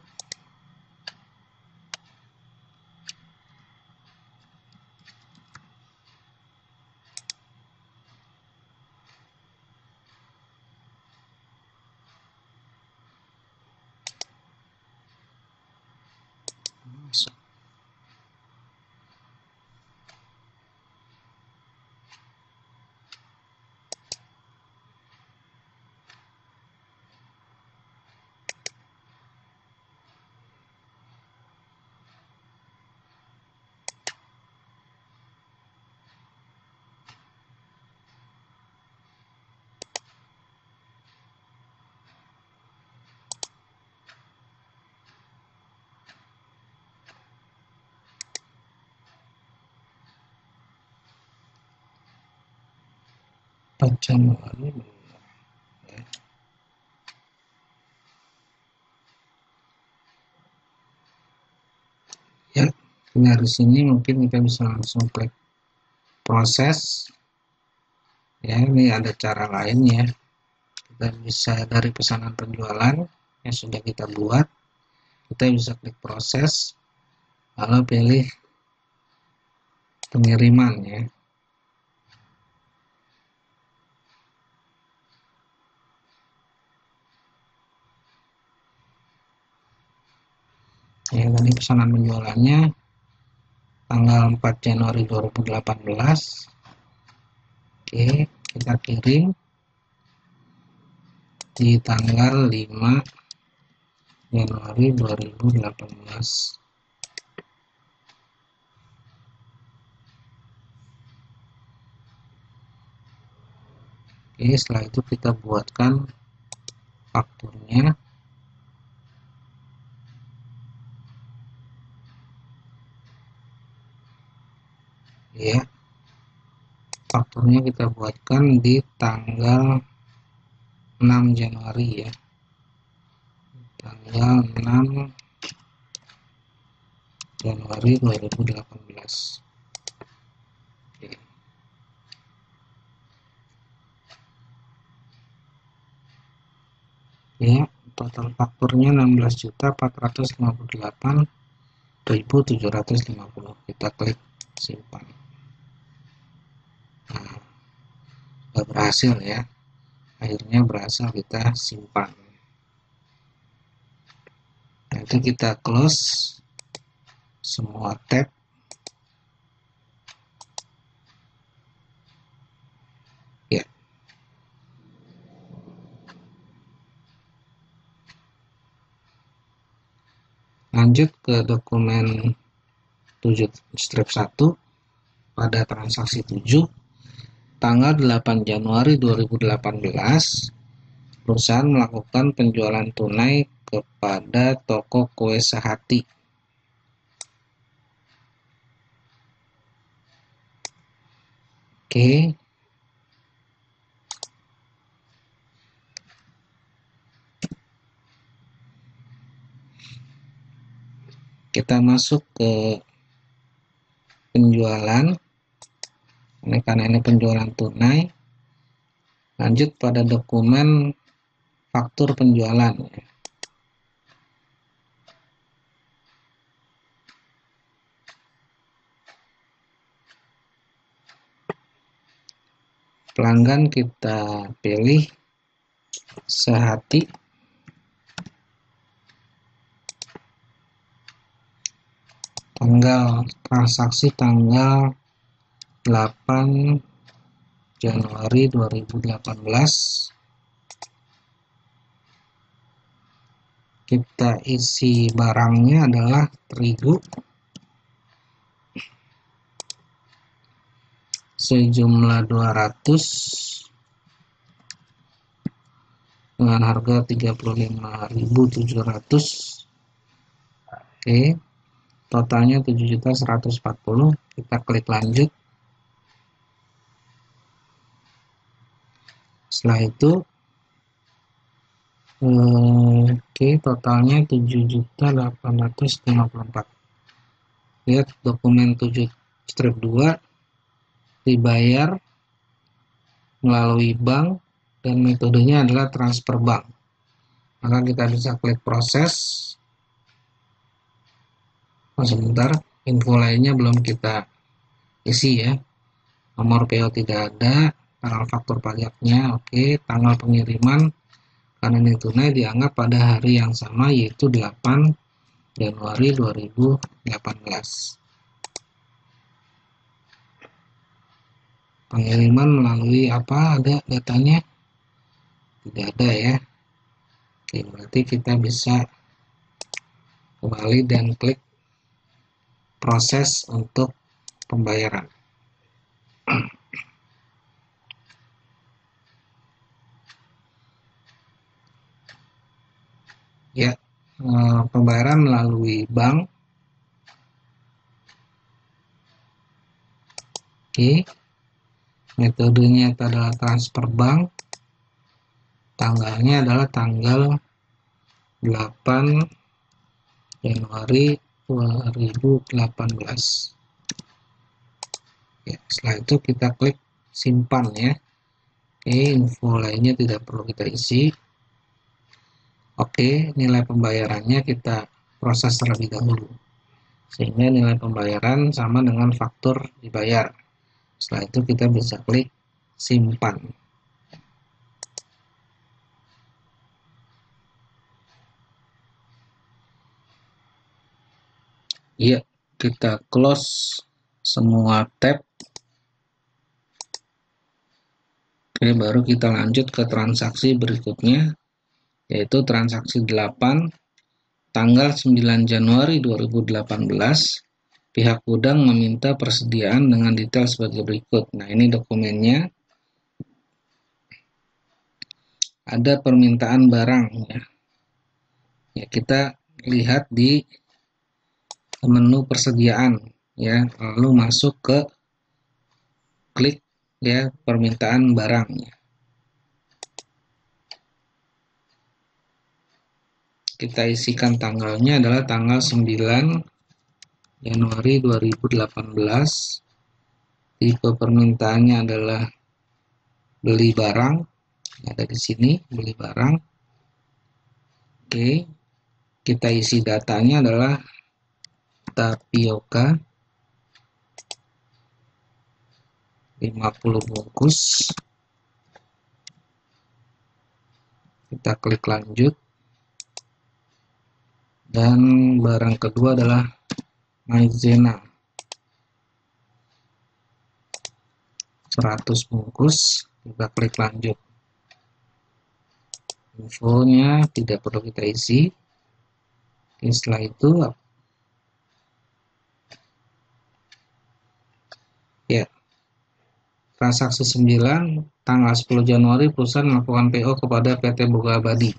Masuk. Januari ya, dari sini mungkin kita bisa langsung klik proses ya. Ini ada cara lain ya, kita bisa dari pesanan penjualan yang sudah kita buat, kita bisa klik proses lalu pilih pengiriman ya. Ya, tadi pesanan penjualannya tanggal 4 Januari 2018. Oke, kita kirim di tanggal 5 Januari 2018. Oke, setelah itu kita buatkan fakturnya. Ya, fakturnya kita buatkan di tanggal 6 Januari ya. Tanggal 6 Januari 2018. Oke. Ya, total fakturnya 16.458.750. Kita klik simpan. Nah, sudah berhasil ya. Akhirnya berhasil kita simpan. Nanti kita close semua tab. Ya. Lanjut ke dokumen 7 strip 1 pada transaksi 7 tanggal 8 Januari 2018. Perusahaan melakukan penjualan tunai kepada toko kue Sehati. Oke. Kita masuk ke penjualan. Ini karena ini penjualan tunai. Lanjut pada dokumen faktur penjualan. Pelanggan kita pilih Sehati. Tanggal transaksi tanggal 8 Januari 2018. Kita isi barangnya adalah terigu sejumlah 200 dengan harga 35.700. Oke, totalnya 7.140.000. Kita klik lanjut. Setelah itu oke, totalnya 7.854. Lihat dokumen 7 strip 2 dibayar melalui bank dan metodenya adalah transfer bank. Maka kita bisa klik proses. Sebentar, info lainnya belum kita isi ya. Nomor PO tidak ada, tanggal faktur pajaknya oke, tanggal pengiriman karena ini tunai dianggap pada hari yang sama yaitu 8 Januari 2018. Pengiriman melalui apa? Ada datanya? Tidak ada ya. Oke, berarti kita bisa kembali dan klik proses untuk pembayaran. Ya, pembayaran melalui bank. Oke, metodenya adalah transfer bank. Tanggalnya adalah tanggal 8 Januari 2018. Ya, setelah itu kita klik simpan ya. Oke, info lainnya tidak perlu kita isi. Oke, nilai pembayarannya kita proses terlebih dahulu. Sehingga nilai pembayaran sama dengan faktur dibayar. Setelah itu kita bisa klik simpan. Ya, kita close semua tab. Oke, baru kita lanjut ke transaksi berikutnya, yaitu transaksi 8 tanggal 9 Januari 2018. Pihak gudang meminta persediaan dengan detail sebagai berikut. Nah, ini dokumennya. Ada permintaan barang ya. Ya, kita lihat di menu persediaan ya, lalu masuk ke klik ya permintaan barang ya. Kita isikan tanggalnya adalah tanggal 9 Januari 2018. Tipe permintaannya adalah beli barang. Ada di sini beli barang. Oke. Kita isi datanya adalah tapioka 50 bungkus. Kita klik lanjut. Dan barang kedua adalah maizena 100 bungkus. Kita klik lanjut. Infonya tidak perlu kita isi. Setelah itu ya, transaksi 9 tanggal 10 Januari perusahaan melakukan PO kepada PT Boga Abadi.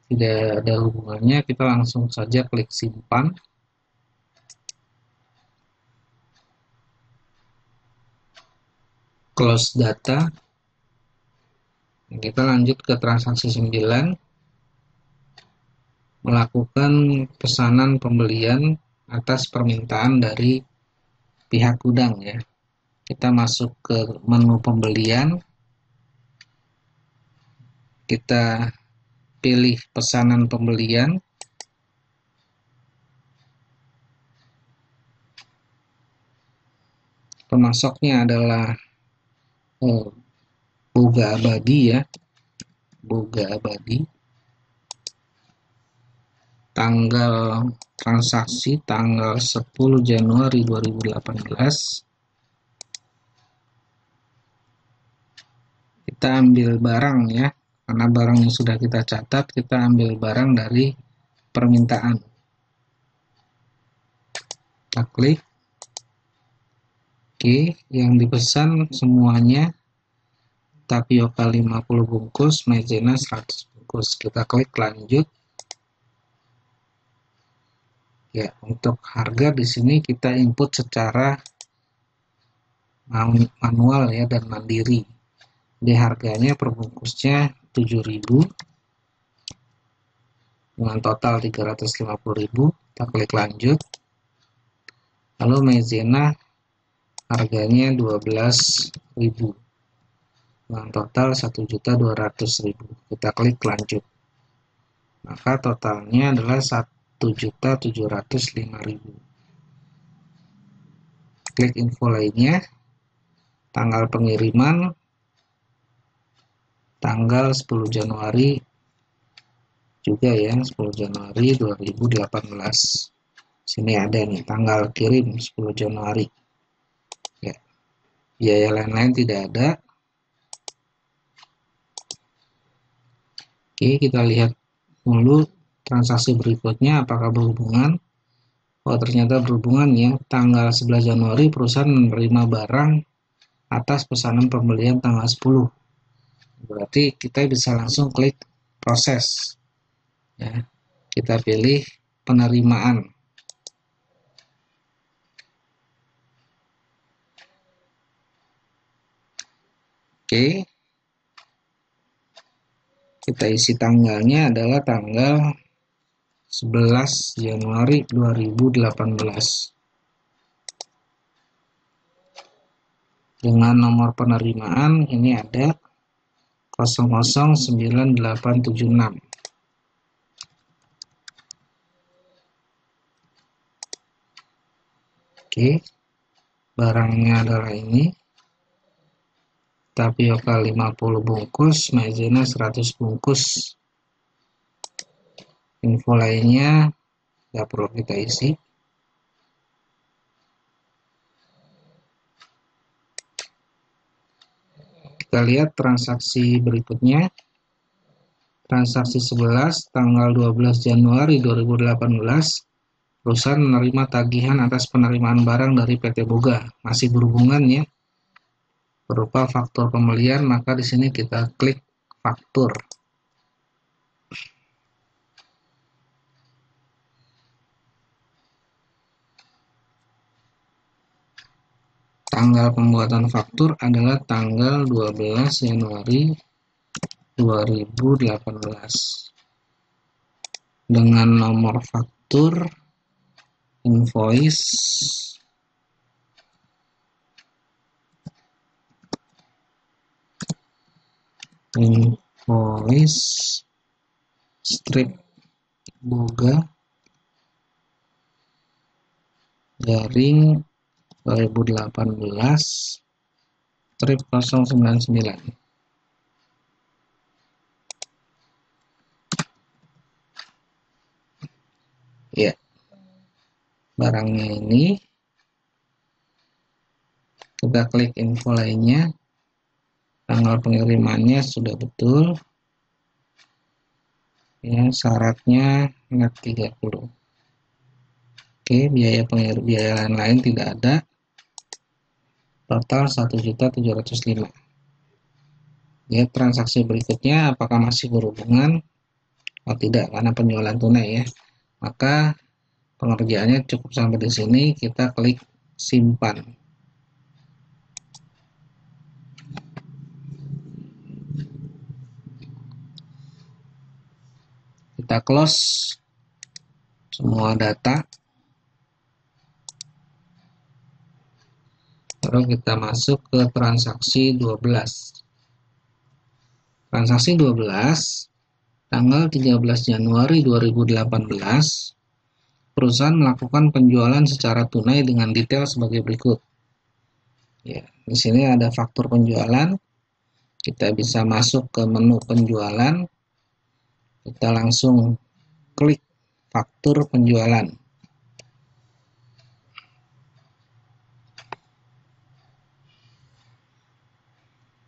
Tidak ada hubungannya, kita langsung saja klik simpan. Close data. Kita lanjut ke transaksi 9, melakukan pesanan pembelian atas permintaan dari pihak gudang ya. Kita masuk ke menu pembelian. Kita pilih pesanan pembelian. Pemasoknya adalah Boga Abadi ya, Boga Abadi. Tanggal transaksi tanggal 10 Januari 2018. Kita ambil barang ya, karena barangnya sudah kita catat, kita ambil barang dari permintaan. Kita klik. Oke, yang dipesan semuanya tapioka 50 bungkus, maizena 100 bungkus. Kita klik lanjut. Ya, untuk harga di sini kita input secara manual ya dan mandiri. Di harganya per bungkusnya 7.000 dengan total 350.000. Kita klik lanjut. Lalu maizena harganya 12.000 dengan total 1.200.000. Kita klik lanjut. Maka totalnya adalah 1.705.000. Klik info lainnya. Tanggal pengiriman tanggal 10 Januari juga ya, 10 Januari 2018. Sini ada nih tanggal kirim 10 Januari. Ya. Biaya lain-lain tidak ada. Oke, kita lihat dulu transaksi berikutnya apakah berhubungan. Oh, ternyata berhubungan ya. Tanggal 11 Januari perusahaan menerima barang atas pesanan pembelian tanggal 10. Berarti kita bisa langsung klik proses. Ya. Kita pilih penerimaan. Oke. Kita isi tanggalnya adalah tanggal 11 Januari 2018. Dengan nomor penerimaan ini ada 009876. Oke. Barangnya adalah ini. Tapioka 50 bungkus, maizena 100 bungkus. Info lainnya tidak perlu kita isi. Kita lihat transaksi berikutnya. Transaksi 11 tanggal 12 Januari 2018. Perusahaan menerima tagihan atas penerimaan barang dari PT Boga. Masih berhubungan ya. Berupa faktur pembelian, maka di sini kita klik faktur. Tanggal pembuatan faktur adalah tanggal 12 Januari 2018. Dengan nomor faktur invoice strip Boga garing 2018 strip 099. Ya, barangnya ini kita klik info lainnya. Tanggal pengirimannya sudah betul ya, syaratnya net 30. Oke, biaya lain-lain tidak ada. Total 1.705. Ya, transaksi berikutnya apakah masih berhubungan? Oh, tidak, karena penjualan tunai ya. Maka pengerjaannya cukup sampai di sini. Kita klik simpan. Kita close semua data. Lalu kita masuk ke transaksi 12. Transaksi 12 tanggal 13 Januari 2018. Perusahaan melakukan penjualan secara tunai dengan detail sebagai berikut. Ya, di sini ada faktur penjualan. Kita bisa masuk ke menu penjualan, kita langsung klik faktur penjualan.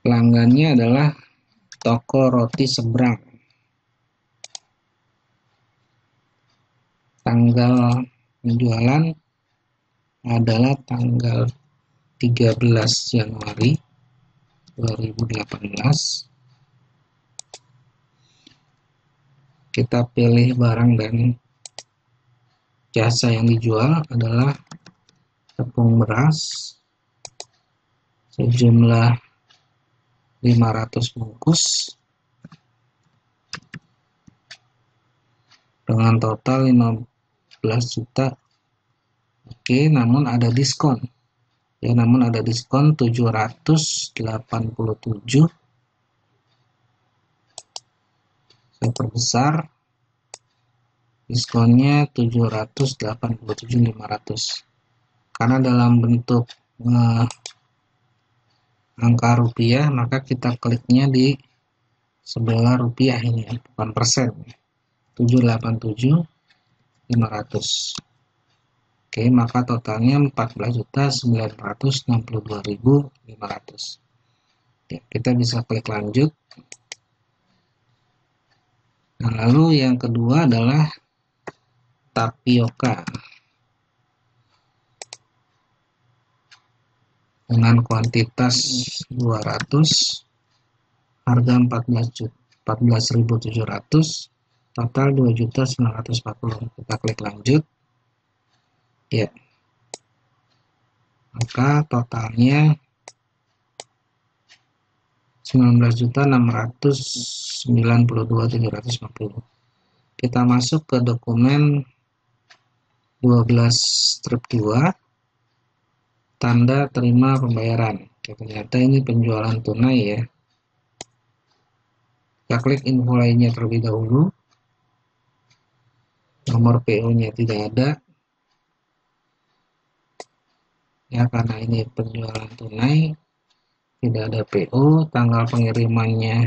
Pelanggannya adalah toko roti seberang. Tanggal penjualan adalah tanggal 13 Januari 2018. Kita pilih barang dan jasa yang dijual adalah tepung beras sejumlah 500 bungkus dengan total 15 juta. Oke, namun ada diskon. Ya, namun ada diskon 787. Saya perbesar. Diskonnya 787.500. Karena dalam bentuk angka rupiah, maka kita kliknya di sebelah rupiah ini, bukan persen. 787.500. Oke, maka totalnya 14.962.500. Ya, kita bisa klik lanjut. Nah, lalu yang kedua adalah tapioka dengan kuantitas 200, harga 14.700, total 2.940. Kita klik lanjut. Ya, maka totalnya 19.692.750. Kita masuk ke dokumen 12 strip 2, tanda terima pembayaran. Oke, ternyata ini penjualan tunai ya. Kita klik info lainnya terlebih dahulu. Nomor PO-nya tidak ada. Ya, karena ini penjualan tunai, tidak ada PO. Tanggal pengirimannya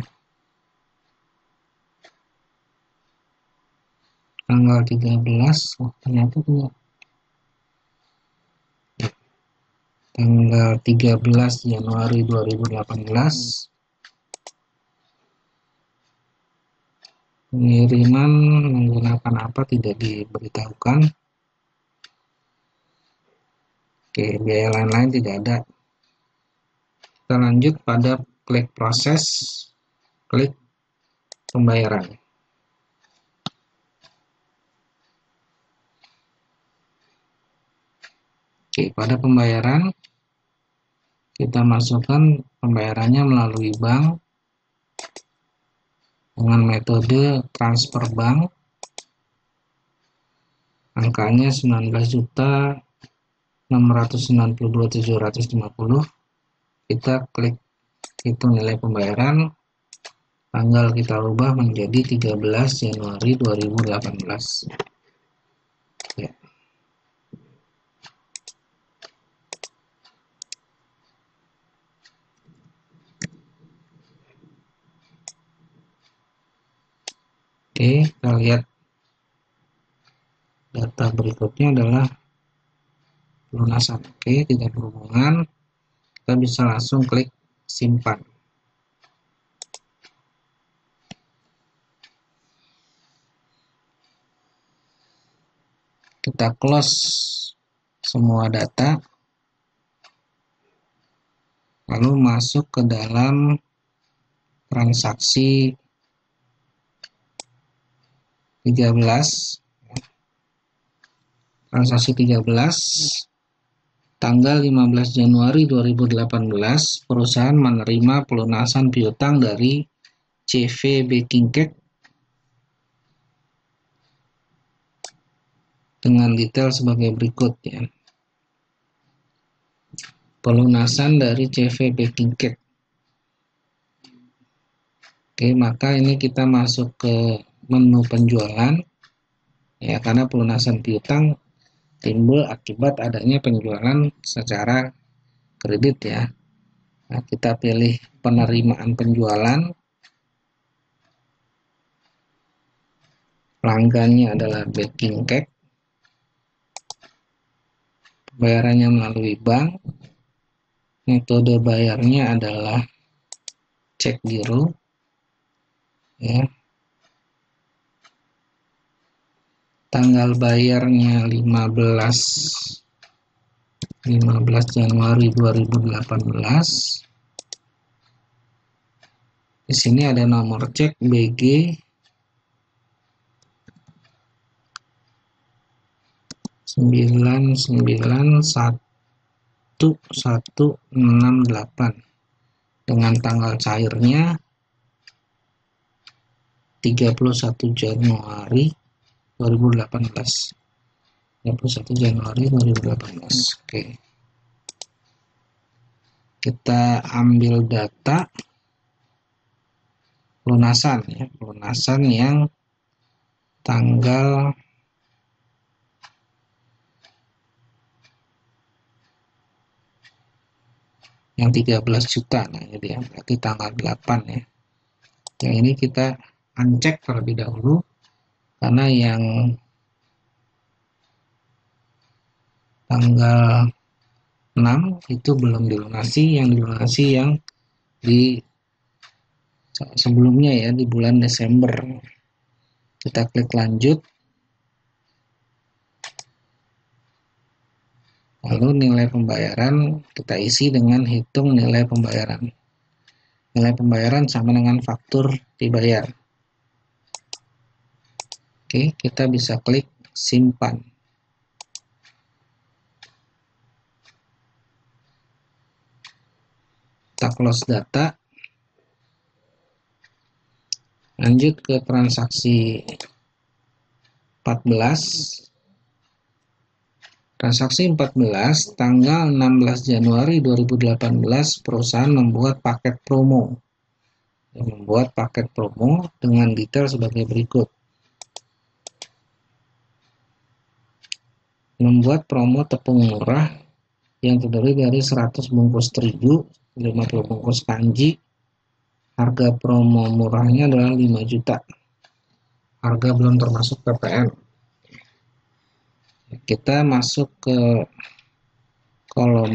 tanggal 13. Oh, ternyata tidak. Tanggal 13 Januari 2018. Pengiriman menggunakan apa tidak diberitahukan. Oke, biaya lain-lain tidak ada. Kita lanjut pada klik proses, klik pembayaran. Oke, pada pembayaran kita masukkan pembayarannya melalui bank dengan metode transfer bank. Angkanya 19.692.750. Kita klik hitung nilai pembayaran. Tanggal kita ubah menjadi 13 Januari 2018. Ya. Oke, kita lihat data berikutnya adalah pelunasan. Oke, tidak berhubungan. Kita bisa langsung klik simpan. Kita close semua data, lalu masuk ke dalam transaksi 13. Transaksi 13 tanggal 15 Januari 2018, perusahaan menerima pelunasan piutang dari CV Baking Cake dengan detail sebagai berikut ya. Pelunasan dari CV Baking Cake. Oke, maka ini kita masuk ke menu penjualan ya, karena pelunasan piutang timbul akibat adanya penjualan secara kredit ya. Nah, kita pilih penerimaan penjualan. Pelanggannya adalah Baking Cake. Bayarannya melalui bank. Metode bayarnya adalah cek giro. Ya. Tanggal bayarnya 15 Januari 2018. Di sini ada nomor cek BG 991168 dengan tanggal cairnya 31 Januari 2018. 31 Januari 2018. Oke. Kita ambil data lunasan ya, lunasan yang tanggal yang 13 juta. Nah, ini dia, berarti tanggal 8 ya. Yang ini kita uncheck terlebih dahulu karena yang tanggal 6 itu belum dilunasi, yang dilunasi yang di sebelumnya ya, di bulan Desember. Kita klik lanjut. Lalu nilai pembayaran kita isi dengan hitung nilai pembayaran. Nilai pembayaran sama dengan faktur dibayar. Oke, kita bisa klik simpan. Kita close data. Lanjut ke transaksi 14. Transaksi 14, tanggal 16 Januari 2018, perusahaan membuat paket promo. Membuat paket promo dengan detail sebagai berikut. Membuat promo tepung murah yang terdiri dari 100 bungkus terigu, 50 bungkus kanji. Harga promo murahnya adalah 5 juta. Harga belum termasuk PPN. Kita masuk ke kolom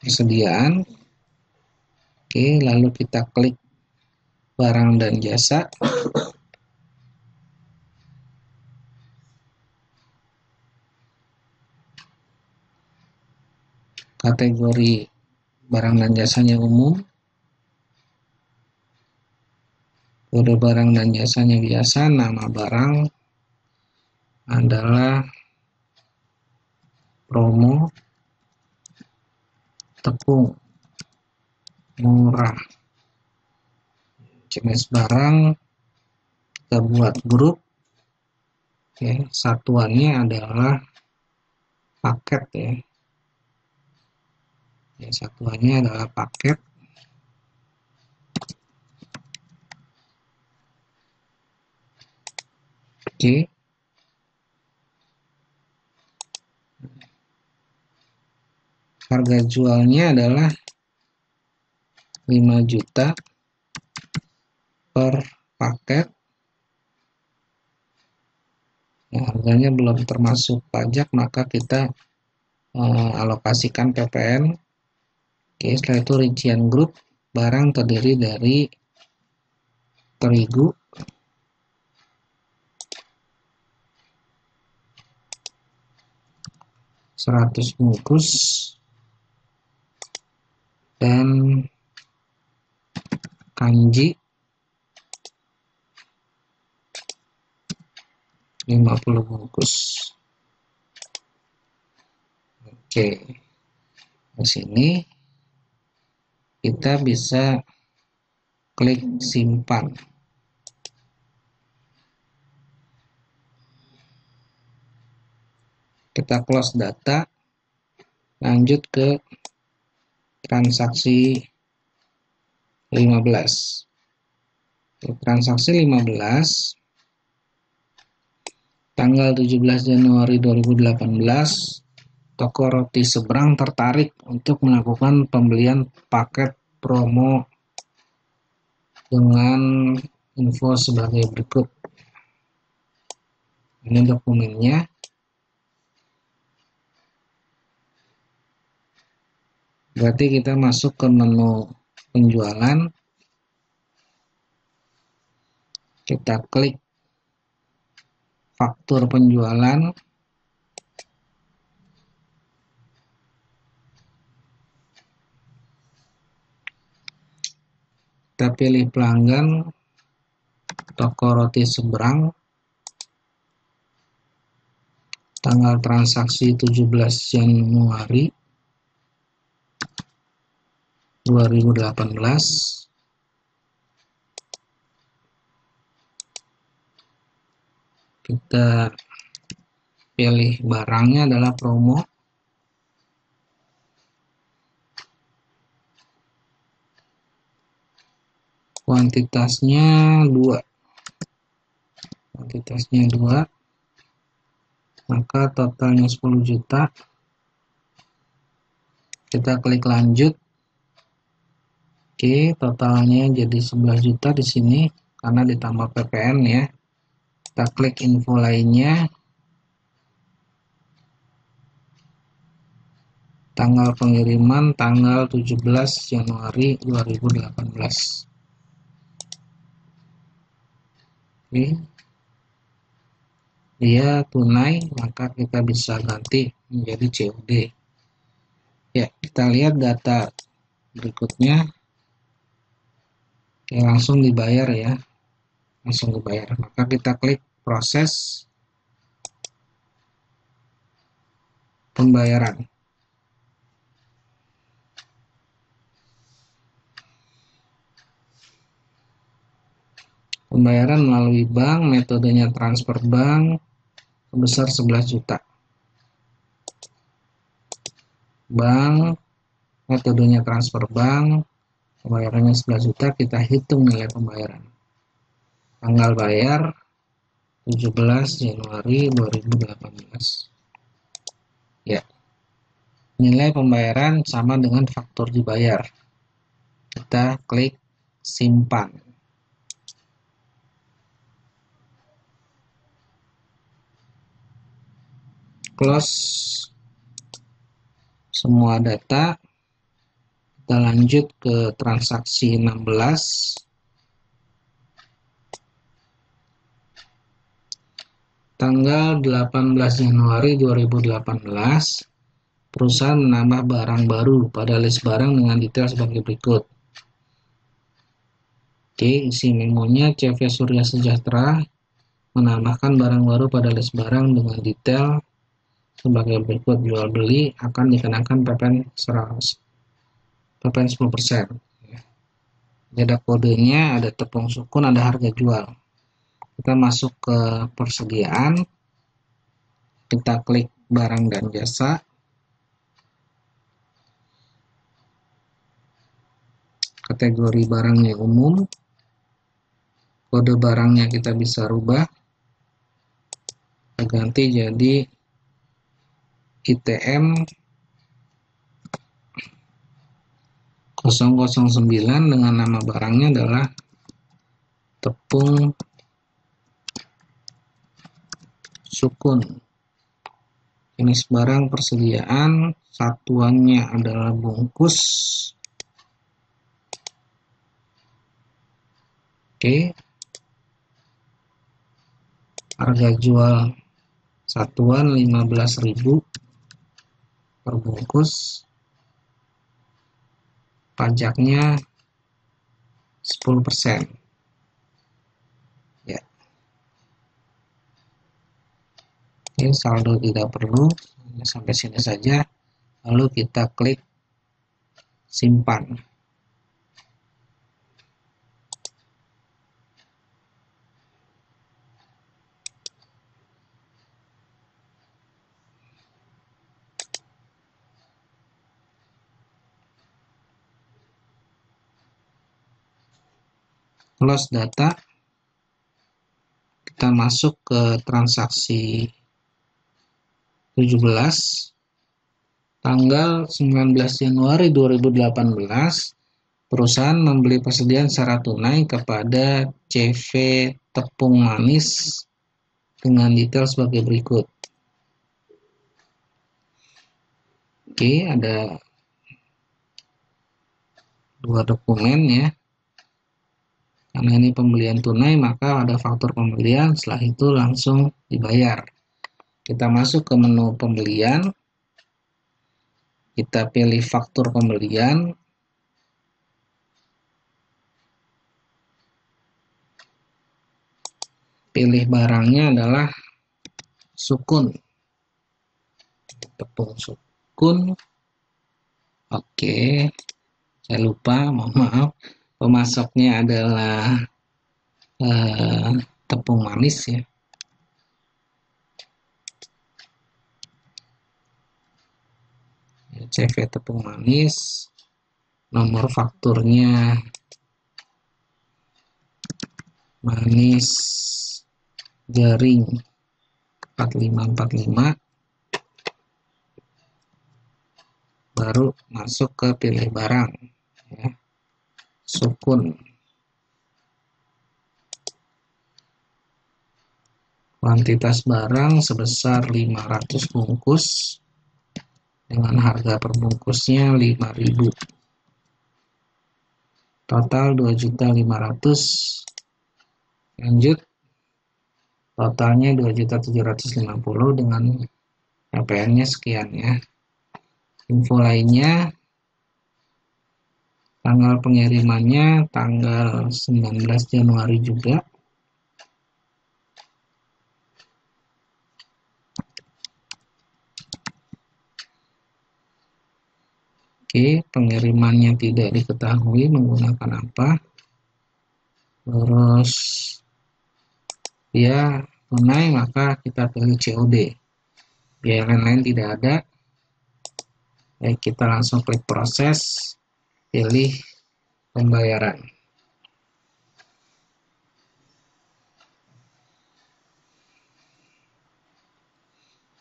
persediaan. Oke, lalu kita klik barang dan jasa. Kategori barang dan jasanya umum. Kode barang dan jasanya biasa. Nama barang adalah promo tepung murah. Jenis barang kita buat grup. Oke, satuannya adalah paket ya. Satuannya adalah paket. Oke. Harga jualnya adalah 5 juta per paket. Nah, harganya belum termasuk pajak, maka kita alokasikan PPN. Oke, setelah itu rincian grup barang terdiri dari terigu, seratus bungkus, dan kanji 50 bungkus. Oke, di sini kita bisa klik simpan. Kita close data, lanjut ke transaksi 15. Transaksi 15, tanggal 17 Januari 2018, toko roti seberang tertarik untuk melakukan pembelian paket promo dengan info sebagai berikut. Ini dokumennya. Berarti kita masuk ke menu penjualan. Kita klik faktur penjualan. Kita pilih pelanggan toko roti seberang. Tanggal transaksi 17 Januari 2018. Kita pilih barangnya adalah promo. Kuantitasnya 2. Maka totalnya 10 juta. Kita klik lanjut. Oke, totalnya jadi 11 juta di sini karena ditambah PPN ya. Kita klik info lainnya. Tanggal pengiriman tanggal 17 Januari 2018. Oke. Dia tunai, maka kita bisa ganti menjadi COD. Ya, kita lihat data berikutnya. Oke, langsung dibayar ya. Maka kita klik proses pembayaran. Pembayaran melalui bank, metodenya transfer bank sebesar 11 juta. Bank, metodenya transfer bank, pembayarannya 11 juta, kita hitung nilai pembayaran. Tanggal bayar 17 Januari 2018. Ya. Nilai pembayaran sama dengan faktur dibayar. Kita klik simpan. Close semua data. Kita lanjut ke transaksi 16. Tanggal 18 Januari 2018, perusahaan menambah barang baru pada list barang dengan detail sebagai berikut. Oke, isi memonya CV Surya Sejahtera menambahkan barang baru pada list barang dengan detail sebagai berikut. Jual beli akan dikenakan PPN 10%. Ada kodenya, ada tepung sukun, ada harga jual. Kita masuk ke persediaan. Kita klik barang dan jasa. Kategori barangnya umum. Kode barangnya kita bisa rubah. Kita ganti jadi ITM 009 dengan nama barangnya adalah tepung sukun. Jenis barang persediaan, satuannya adalah bungkus. Oke. Harga jual satuan 15.000 per bungkus. Pajaknya 10%. Ya. Ini saldo tidak perlu, sampai sini saja. Lalu kita klik simpan. Close data. Kita masuk ke transaksi 17. tanggal 19 Januari 2018, perusahaan membeli persediaan secara tunai kepada CV Tepung Manis dengan detail sebagai berikut. Oke, ada dua dokumen ya. Karena ini pembelian tunai, maka ada faktur pembelian, setelah itu langsung dibayar. Kita masuk ke menu pembelian, kita pilih faktur pembelian, pilih barangnya adalah sukun, tepung sukun. Oke, saya lupa, mohon maaf, pemasoknya adalah tepung manis ya. CV tepung manis, nomor fakturnya manis jaring 4545, baru masuk ke pilih barang ya, sukun. Kuantitas barang sebesar 500 bungkus dengan harga per bungkusnya 5.000. Total 2.500.000. Lanjut, totalnya 2.750.000 dengan PPN-nya sekian ya. Info lainnya, tanggal pengirimannya tanggal 19 Januari juga. Oke, pengirimannya tidak diketahui menggunakan apa. Terus ya tunai, maka kita pilih COD. Biaya lain-lain tidak ada. Baik, kita langsung klik proses, pilih pembayaran.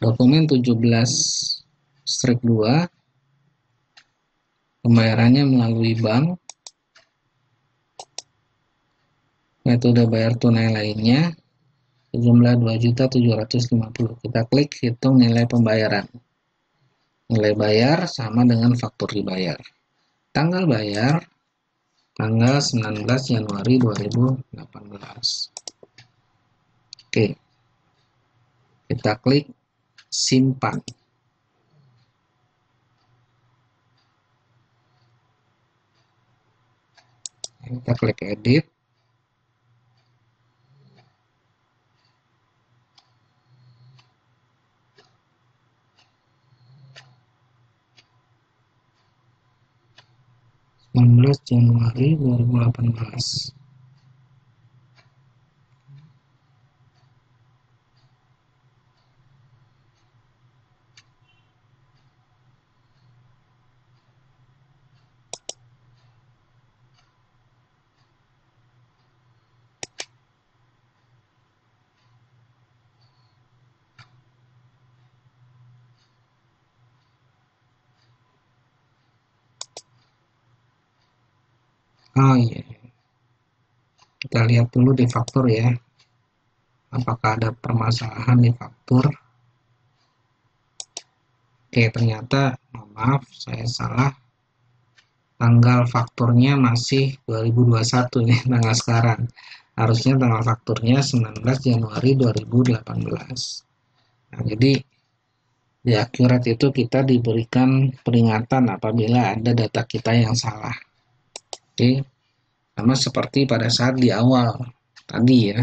Dokumen 17-2, pembayarannya melalui bank. Metode bayar tunai lainnya sejumlah 2.750.000. Kita klik hitung nilai pembayaran. Nilai bayar sama dengan faktur dibayar. Tanggal bayar tanggal 19 Januari 2018. Oke. Kita klik simpan. Kita klik edit. Januari 2018. Oh iya, kita lihat dulu di faktur ya, apakah ada permasalahan di faktur. Oke, ternyata maaf, saya salah, tanggal fakturnya masih 2021 nih, tanggal sekarang. Harusnya tanggal fakturnya 19 Januari 2018. Nah, jadi di akurat itu kita diberikan peringatan apabila ada data kita yang salah. Oke, sama seperti pada saat di awal tadi ya,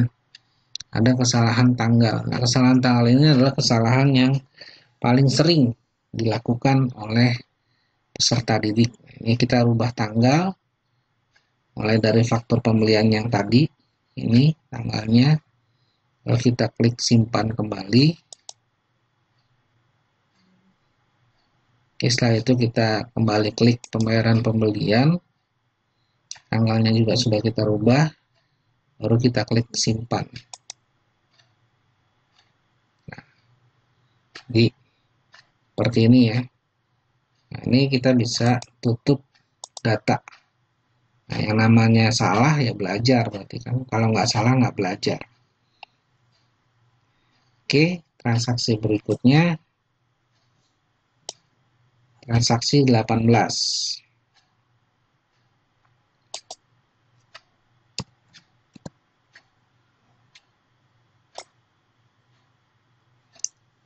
ada kesalahan tanggal. Nah, kesalahan tanggal ini adalah kesalahan yang paling sering dilakukan oleh peserta didik. Ini kita rubah tanggal, mulai dari faktur pembelian yang tadi, ini tanggalnya, lalu kita klik simpan kembali. Oke, setelah itu kita kembali klik pembayaran pembelian, tanggalnya juga sudah kita rubah, baru kita klik simpan. Nah, jadi seperti ini ya. Nah, ini kita bisa tutup data. Nah, yang namanya salah ya belajar berarti kan. Kalau nggak salah nggak belajar. Oke, transaksi berikutnya. Transaksi 18.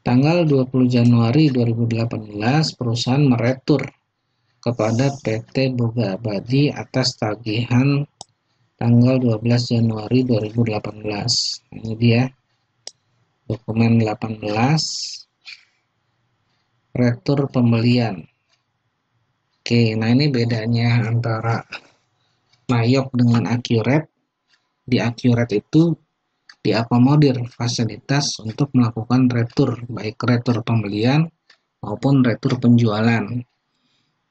Tanggal 20 Januari 2018, perusahaan meretur kepada PT Boga Abadi atas tagihan tanggal 12 Januari 2018. Ini dia dokumen 18, retur pembelian. Oke, nah ini bedanya antara NAYOK dengan Accurate. Di Accurate itu diakomodir fasilitas untuk melakukan retur, baik retur pembelian maupun retur penjualan.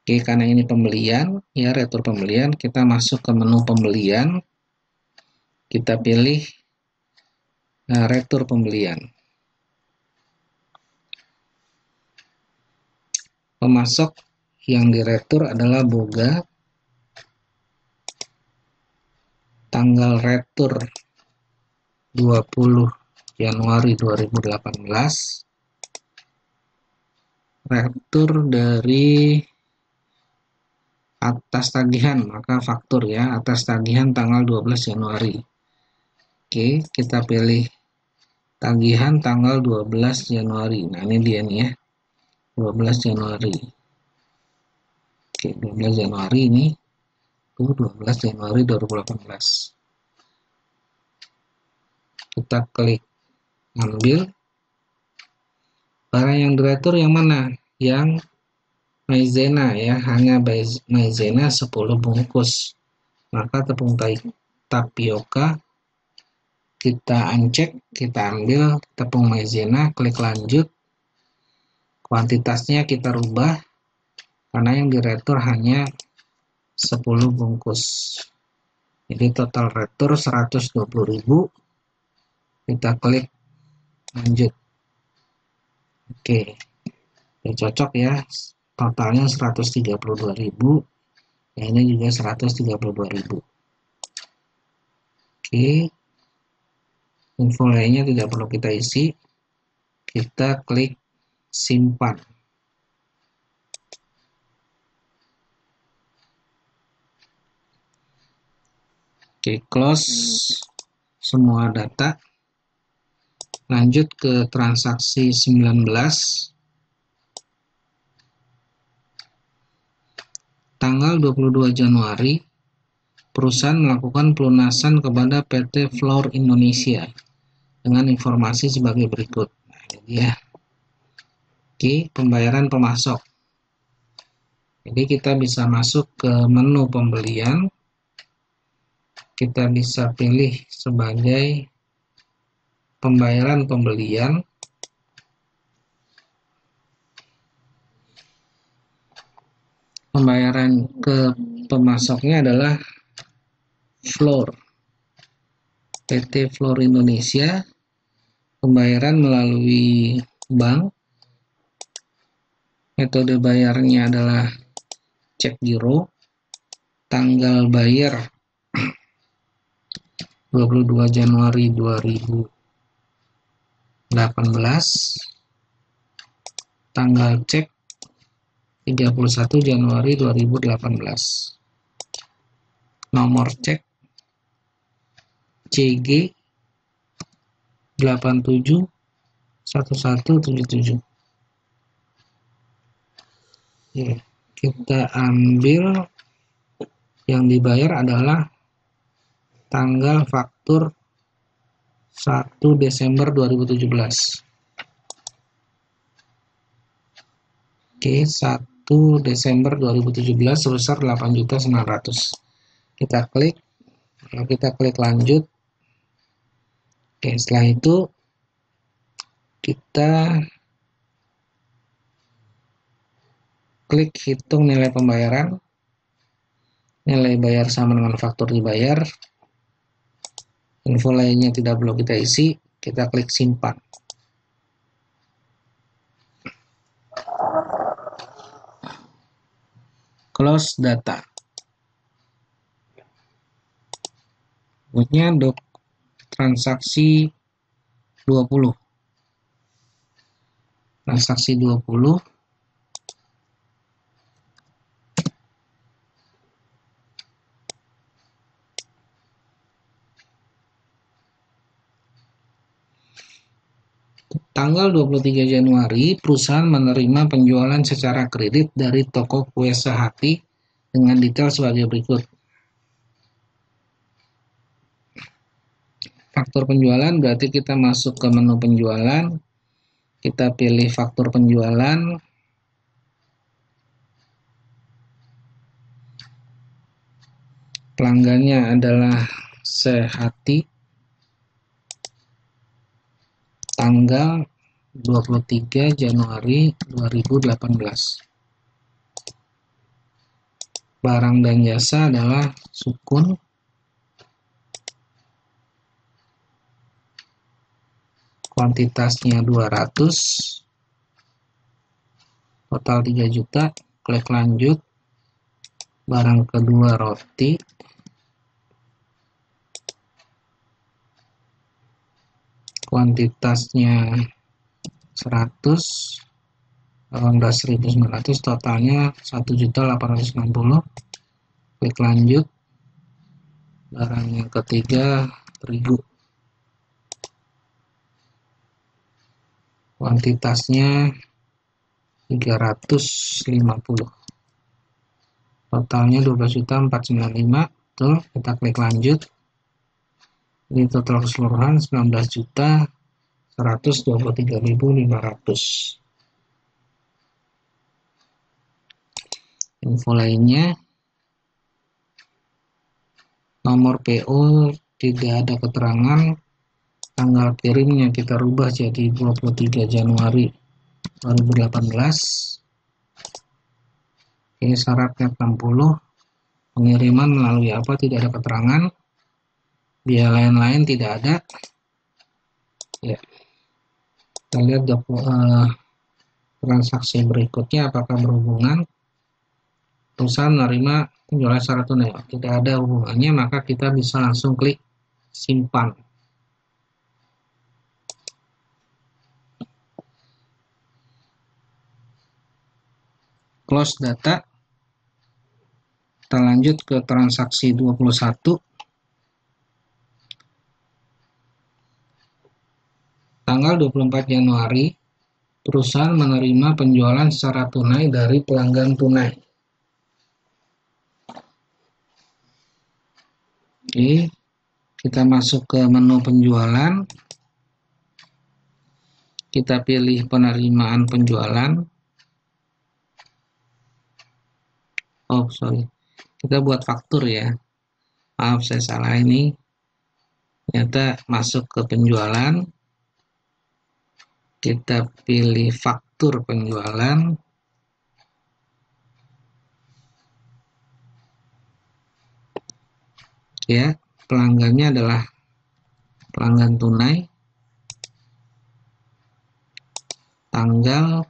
Oke, karena ini pembelian, ya retur pembelian, kita masuk ke menu pembelian, kita pilih retur pembelian. Pemasok yang diretur adalah Boga, tanggal retur 20 Januari 2018, retur dari atas tagihan, maka faktur ya, atas tagihan tanggal 12 Januari. Oke, kita pilih tagihan tanggal 12 Januari. Nah, ini dia nih ya. 12 Januari. Oke, 12 Januari ini. 12 Januari 2018. Kita klik ambil. Barang yang diretur yang mana? Yang maizena ya, hanya maizena 10 bungkus. Maka tepung tapioka kita uncek, kita ambil tepung maizena, klik lanjut. Kuantitasnya kita rubah karena yang diretur hanya 10 bungkus. Jadi total retur 120.000. Kita klik lanjut. Oke. Ya, cocok ya. Totalnya 132.000. Ya, ini juga 132.000. Oke. Info lainnya tidak perlu kita isi. Kita klik simpan. Oke, close semua data. Lanjut ke transaksi 19. Tanggal 22 Januari, perusahaan melakukan pelunasan kepada PT Flour Indonesia dengan informasi sebagai berikut. Nah, ini dia. Oke, pembayaran pemasok. Jadi kita bisa masuk ke menu pembelian. Kita bisa pilih sebagai pembayaran pembelian. Pembayaran ke pemasoknya adalah Flour. PT Flour Indonesia. Pembayaran melalui bank. Metode bayarnya adalah cek giro. Tanggal bayar 22 Januari 2018. Tanggal cek 31 Januari 2018. Nomor cek CG 871177. Ya, kita ambil yang dibayar adalah tanggal faktur 1 Desember 2017. Oke, 1 Desember 2017 sebesar 8.900.000. Kita klik, lalu kita klik lanjut. Oke, setelah itu kita klik hitung nilai pembayaran. Nilai bayar sama dengan faktur dibayar. Info lainnya tidak perlu kita isi. Kita klik simpan. Close data. Berikutnya transaksi 20. Transaksi 20 tanggal 23 Januari, perusahaan menerima penjualan secara kredit dari toko kue Sehati dengan detail sebagai berikut. Faktur penjualan berarti kita masuk ke menu penjualan, kita pilih faktur penjualan, pelanggannya adalah Sehati, tanggal 23 Januari 2018. Barang dan jasa adalah Sukun, kuantitasnya 200, total 3 juta, klik lanjut. Barang kedua roti, kuantitasnya 100, 18.900, totalnya 1.860, klik lanjut. Barang yang ketiga terigu, kuantitasnya 350, totalnya 12.495, betul, kita klik lanjut. Ini total keseluruhan 19.123.500. Info lainnya, nomor PO tidak ada keterangan, tanggal kirimnya kita rubah jadi 23 Januari 2018. Ini syaratnya 60, pengiriman melalui apa tidak ada keterangan, biaya lain-lain tidak ada. Ya, kita lihat transaksi berikutnya apakah berhubungan. Perusahaan menerima penjualan secara tunai, tidak ada hubungannya, maka kita bisa langsung klik simpan. Close data. Kita lanjut ke transaksi 21. Tanggal 24 Januari, perusahaan menerima penjualan secara tunai dari pelanggan tunai. Oke, kita masuk ke menu penjualan. Kita pilih penerimaan penjualan. Oh, sorry. Kita buat faktur ya. Maaf, saya salah ini. Ternyata masuk ke penjualan. Kita pilih faktur penjualan. Ya, pelanggannya adalah pelanggan tunai. Tanggal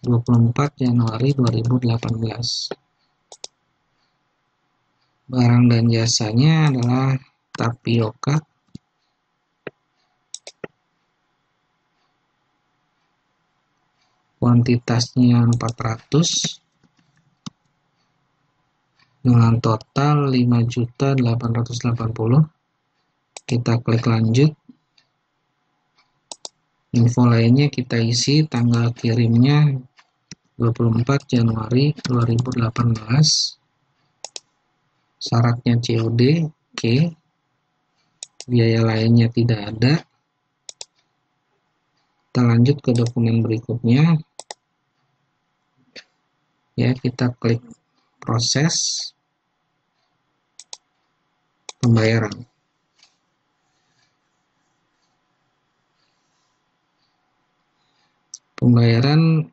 24 Januari 2018. Barang dan jasanya adalah tapioka. Kuantitasnya 400 dengan total 5.880. Kita klik lanjut. Info lainnya kita isi, tanggal kirimnya 24 Januari 2018. Syaratnya COD, oke. Biaya lainnya tidak ada. Kita lanjut ke dokumen berikutnya. Ya, kita klik proses pembayaran. Pembayaran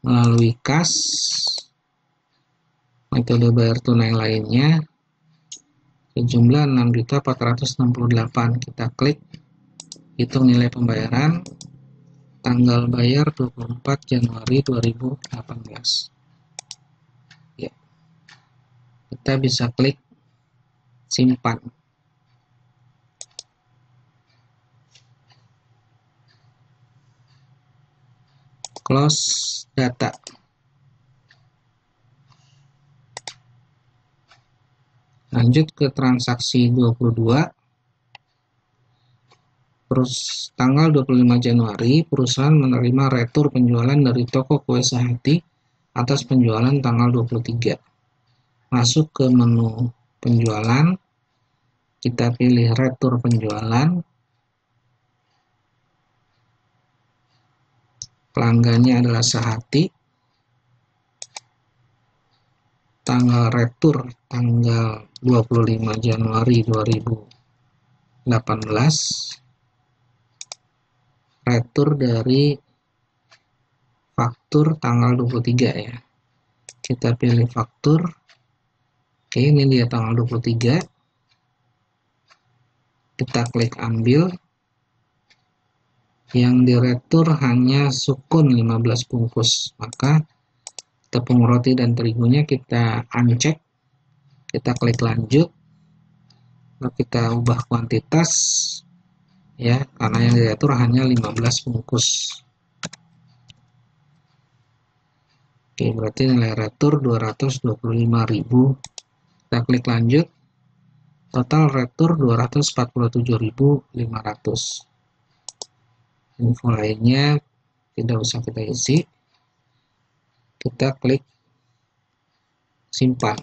melalui kas, metode bayar tunai lainnya sejumlah 6.468. Kita klik hitung nilai pembayaran, tanggal bayar 24 Januari 2018. kita bisa klik simpan. Close data. Lanjut ke transaksi 22. Tanggal 25 Januari, perusahaan menerima retur penjualan dari toko kue Sehati atas penjualan tanggal 23. Masuk ke menu penjualan, kita pilih retur penjualan. Pelanggannya adalah Sehati. Tanggal retur tanggal 25 Januari 2018. Retur dari faktur tanggal 23 ya. Kita pilih faktur. Oke, ini dia tanggal 23. Kita klik ambil. Yang diretur hanya sukun 15 bungkus. Maka tepung roti dan terigunya kita uncheck. Kita klik lanjut. Lalu kita ubah kuantitas. Ya, karena yang diatur hanya 15 bungkus. Oke, berarti nilai retur 225.000. Kita klik lanjut. Total retur 247.500. Info lainnya tidak usah kita isi. Kita klik simpan.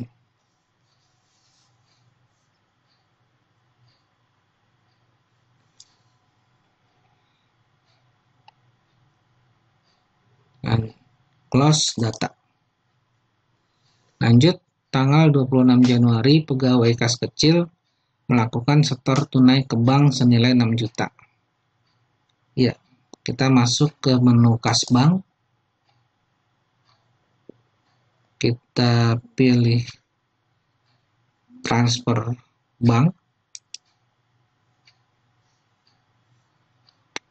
Dan close data. Lanjut, tanggal 26 Januari, pegawai kas kecil melakukan setor tunai ke bank senilai 6 juta. Ya, kita masuk ke menu kas bank. Kita pilih transfer bank.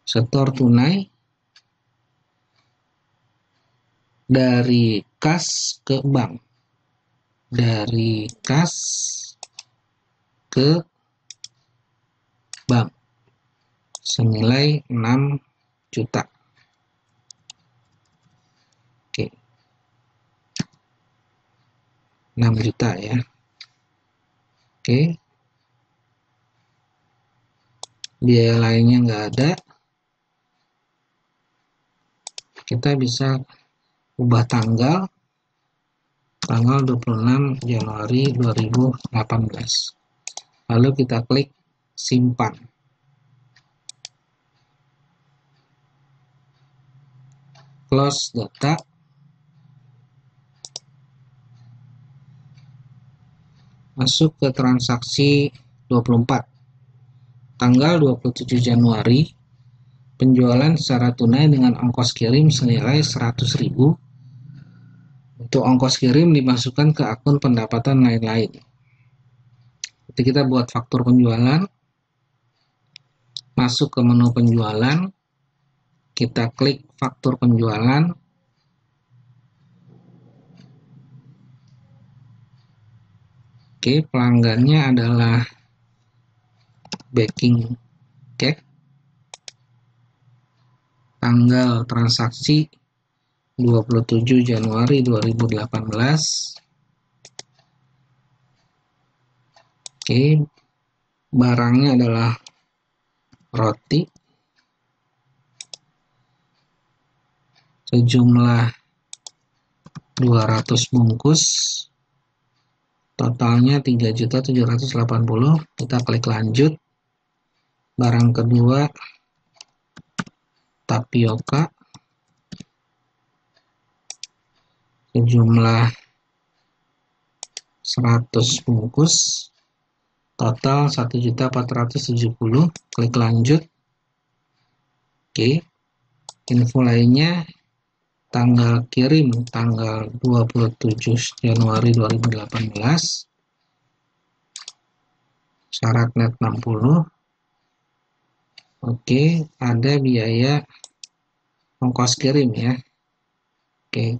Setor tunai dari kas ke bank. Dari kas ke bank senilai 6 juta. Oke. 6 juta ya. Oke. Biaya lainnya nggak ada. Kita bisa ubah tanggal 26 Januari 2018. Lalu kita klik simpan. Close data. Masuk ke transaksi 24. Tanggal 27 Januari, penjualan secara tunai dengan ongkos kirim senilai 100.000. Untuk ongkos kirim dimasukkan ke akun pendapatan lain-lain. Jadi kita buat faktur penjualan, masuk ke menu penjualan, kita klik faktur penjualan. Oke, pelanggannya adalah baking cake. Tanggal transaksi 27 Januari 2018. Oke, barangnya adalah roti sejumlah 200 bungkus. Totalnya 3.780.000. Kita klik lanjut. Barang kedua tapioka sejumlah 100 bungkus. Total 1.470.000. Klik lanjut. Oke. Info lainnya, tanggal kirim tanggal 27 Januari 2018. Syarat net 60. Oke, ada biaya ongkos kirim ya. Oke.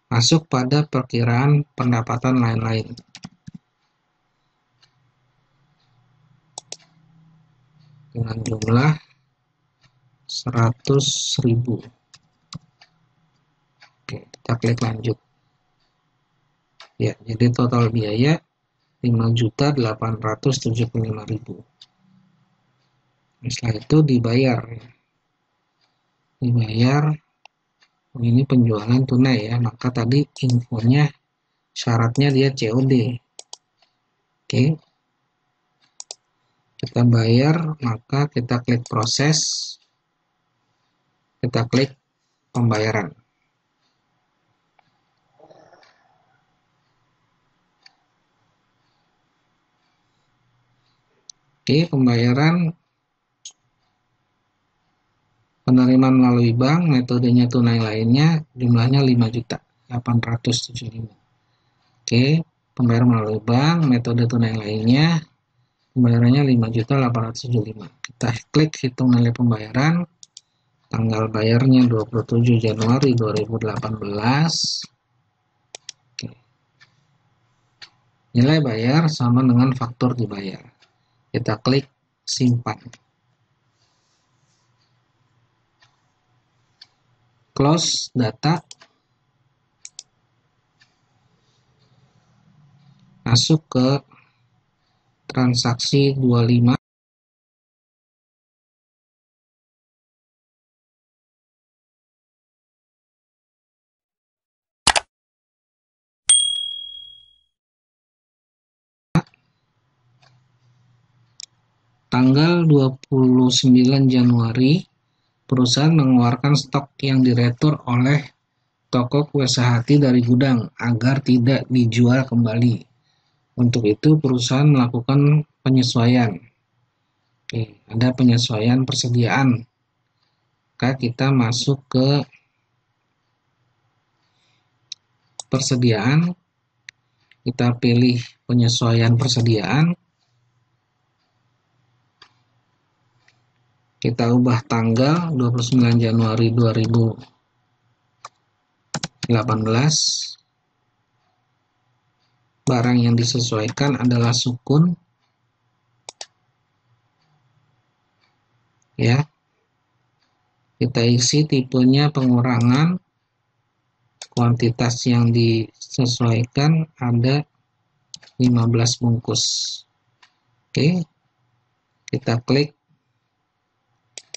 Masuk pada perkiraan pendapatan lain-lain. dengan jumlah 100.000. Oke, kita klik lanjut. Ya, jadi total biaya 5.875.000. Setelah itu dibayar. Ini penjualan tunai ya, maka tadi infonya syaratnya dia COD. Oke. Kita bayar, maka kita klik proses. Kita klik pembayaran. Oke, pembayaran penerimaan melalui bank, metodenya tunai lainnya, jumlahnya 5.875. Oke, pembayaran melalui bank, metode tunai lainnya, pembayarannya 5.875. Kita klik hitung nilai pembayaran, tanggal bayarnya 27 Januari 2018. Oke. Nilai bayar sama dengan faktur dibayar. Kita klik simpan. Close data. Masuk ke transaksi 25. Tanggal 29 Januari, perusahaan mengeluarkan stok yang diretur oleh toko kue sehati dari gudang agar tidak dijual kembali. Untuk itu, perusahaan melakukan penyesuaian. Oke, ada penyesuaian persediaan. Maka kita masuk ke persediaan, kita pilih penyesuaian persediaan, kita ubah tanggal 29 Januari 2018. Barang yang disesuaikan adalah sukun. Ya. Kita isi tipenya pengurangan. Kuantitas yang disesuaikan ada 15 bungkus. Oke. Kita klik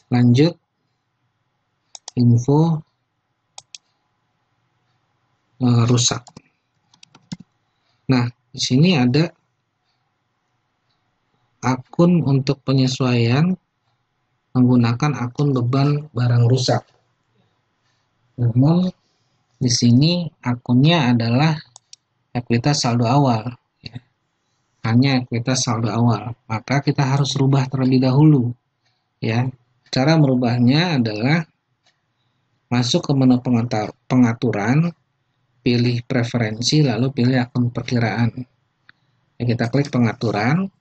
lanjut. Info rusak. Nah, di sini ada akun untuk penyesuaian menggunakan akun beban barang rusak. Namun di sini akunnya adalah ekuitas saldo awal, ya. Hanya ekuitas saldo awal. Maka kita harus rubah terlebih dahulu, ya. Cara merubahnya adalah masuk ke menu pengaturan, pilih preferensi, lalu pilih akun perkiraan. Ya, kita klik pengaturan,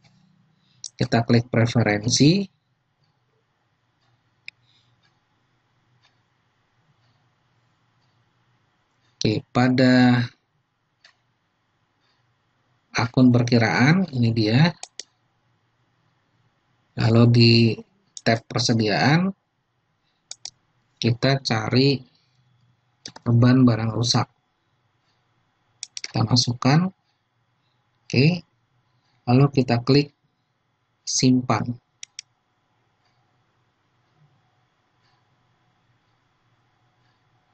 kita klik preferensi. Oke, pada akun perkiraan, ini dia. Lalu di tab persediaan, kita cari beban barang rusak. Kita masukkan. Oke. Lalu kita klik simpan.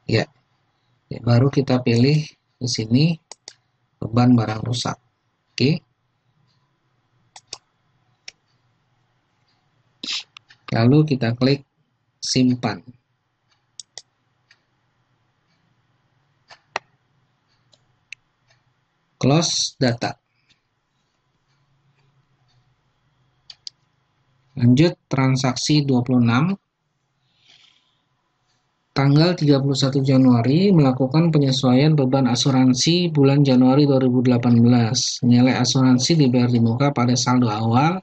Ya. Baru kita pilih di sini beban barang rusak. Oke. Lalu kita klik simpan. Close data. Lanjut transaksi 26. Tanggal 31 Januari melakukan penyesuaian beban asuransi bulan Januari 2018. Nilai asuransi dibayar di muka pada saldo awal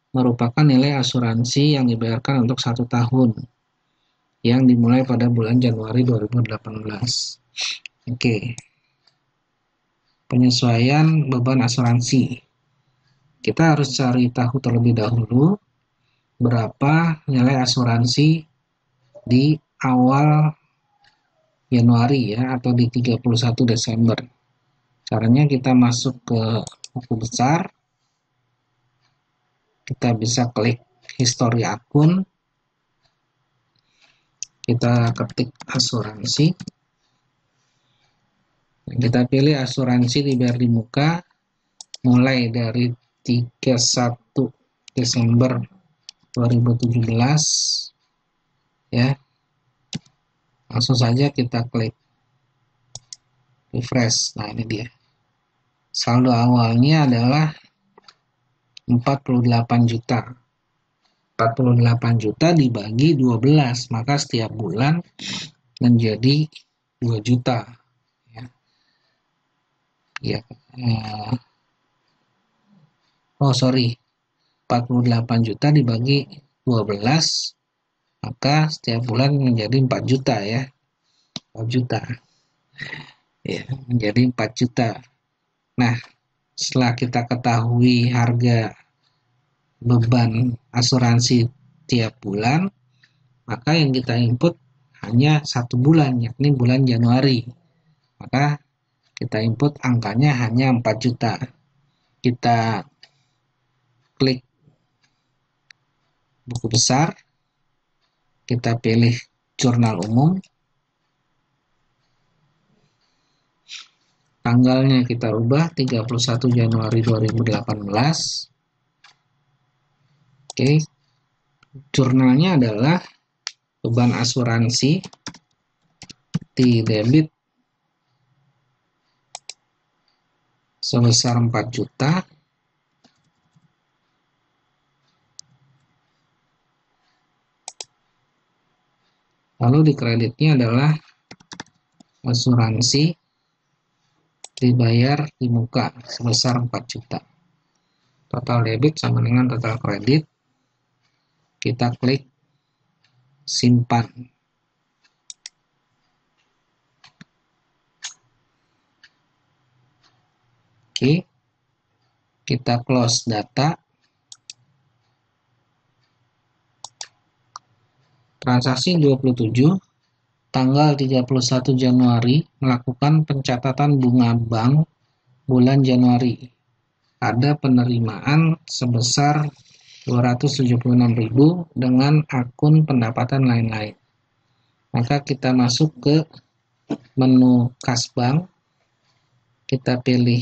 merupakan nilai asuransi yang dibayarkan untuk 1 tahun yang dimulai pada bulan Januari 2018. Oke. Penyesuaian beban asuransi. Kita harus cari tahu terlebih dahulu berapa nilai asuransi di awal Januari ya, atau di 31 Desember. Caranya kita masuk ke buku besar, kita bisa klik histori akun, kita ketik asuransi, kita pilih asuransi dibayar di muka mulai dari 31 Desember 2017 ya. Langsung saja kita klik refresh. Nah, ini dia. Saldo awalnya adalah 48 juta. 48 juta dibagi 12, maka setiap bulan menjadi 2 juta. Ya. Oh, sorry. 48 juta dibagi 12, maka setiap bulan menjadi 4 juta ya. 4 juta. Ya, menjadi 4 juta. Nah, setelah kita ketahui harga beban asuransi tiap bulan, maka yang kita input hanya 1 bulan, yakni bulan Januari. Maka kita input angkanya hanya 4 juta. Kita klik buku besar, kita pilih jurnal umum, tanggalnya kita ubah 31 Januari 2018. Oke, jurnalnya adalah beban asuransi di debit sebesar 4 juta. Lalu di kreditnya adalah asuransi dibayar di muka sebesar 4 juta. Total debit sama dengan total kredit. Kita klik simpan. Oke. Kita close data. Transaksi 27 tanggal 31 Januari melakukan pencatatan bunga bank bulan Januari. Ada penerimaan sebesar 276.000 dengan akun pendapatan lain-lain. Maka kita masuk ke menu kas bank, kita pilih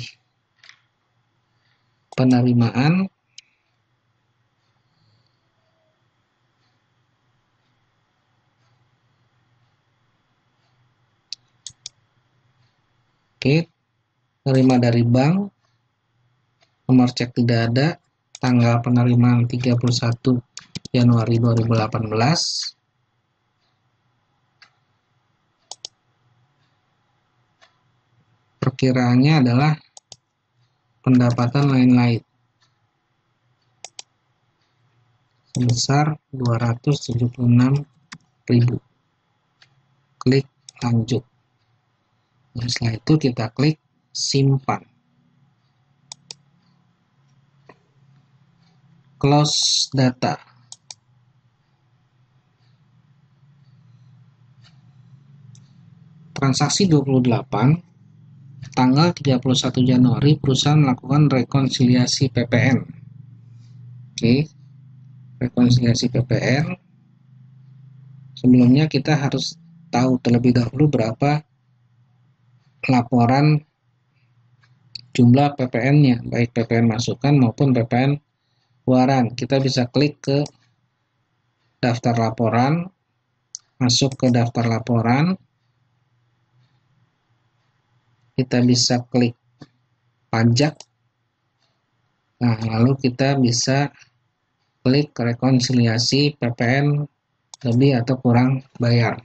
penerimaan, oke, terima dari bank, nomor cek tidak ada, tanggal penerimaan 31 Januari 2018, perkiraannya adalah pendapatan lain-lain sebesar 276.000. Klik lanjut. Nah, setelah itu kita klik simpan. Close data. Transaksi 28 tanggal 31 Januari perusahaan melakukan rekonsiliasi PPN. Oke. Rekonsiliasi PPN. Sebelumnya kita harus tahu terlebih dahulu berapa laporan jumlah PPN-nya, baik PPN masukan maupun PPN keluaran. Kita bisa klik ke daftar laporan, masuk ke daftar laporan, kita bisa klik pajak. Nah, lalu kita bisa klik rekonsiliasi PPN lebih atau kurang bayar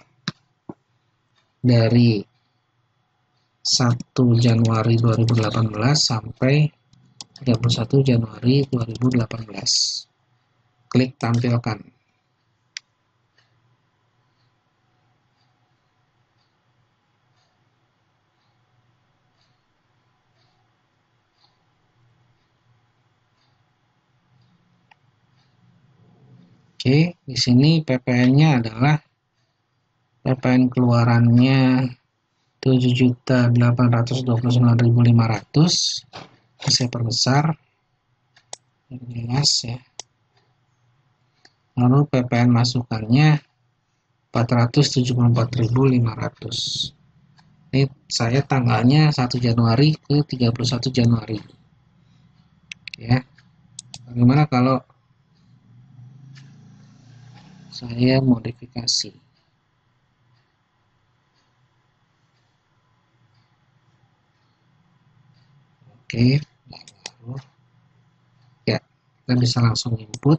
dari 1 Januari 2018 sampai 31 Januari 2018. Klik tampilkan. Oke, di sini PPN-nya adalah PPN keluarannya 7.829.500. Saya perbesar, jelas ya. Lalu PPN masukannya 474.500. Ini saya tanggalnya 1 Januari ke 31 Januari. Ya. Bagaimana kalau saya modifikasi? Oke, lalu ya, kita bisa langsung input.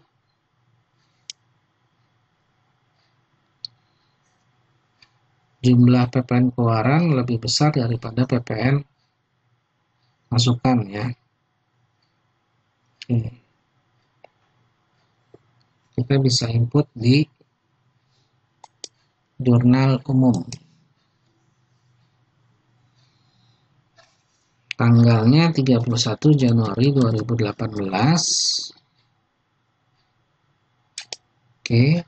Jumlah PPN keluaran lebih besar daripada PPN masukan ya. Oke. Kita bisa input di jurnal umum. Tanggalnya 31 Januari 2018. Oke.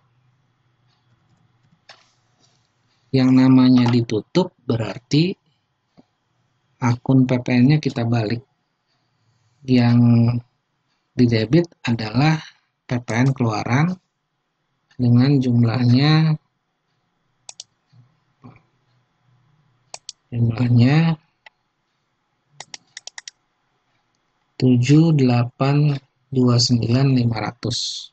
Yang namanya ditutup berarti akun PPN-nya kita balik. Yang di debit adalah PPN keluaran dengan jumlahnya 7.829.500.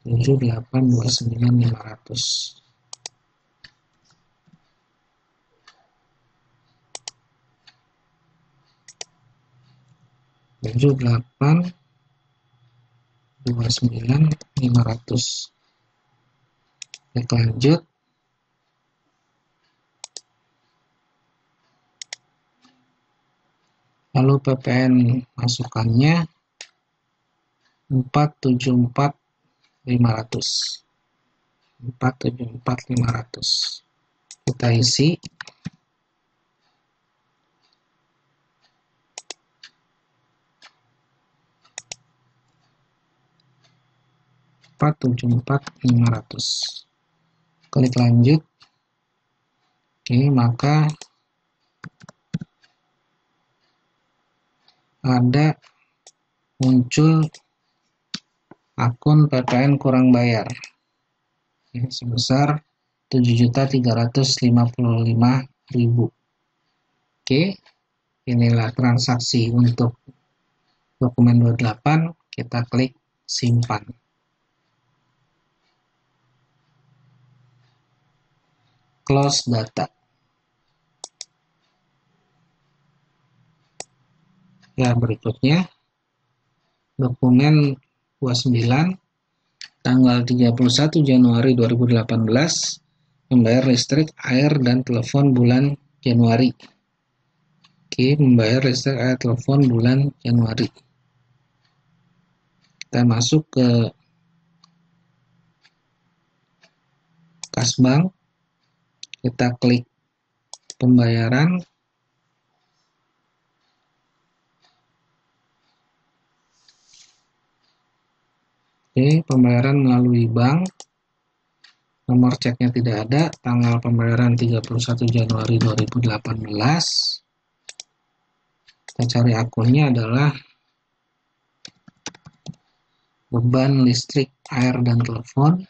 7.829.500. 7.829.500. Klik lanjut. Lalu PPN masukannya 474.500. 474.500. Kita isi. 474.500. Klik lanjut. Oke, maka ada muncul akun PPN kurang bayar ya, sebesar 7.355.000. Oke, inilah transaksi untuk dokumen 28. Kita klik simpan. Close data. Ya, berikutnya dokumen 29 tanggal 31 Januari 2018 membayar listrik, air, dan telepon bulan Januari. Oke, membayar listrik, air, telepon bulan Januari. Kita masuk ke Kasbank. Kita klik pembayaran. Oke, pembayaran melalui bank. Nomor ceknya tidak ada. Tanggal pembayaran 31 Januari 2018. Kita cari akunnya adalah beban listrik, air, dan telepon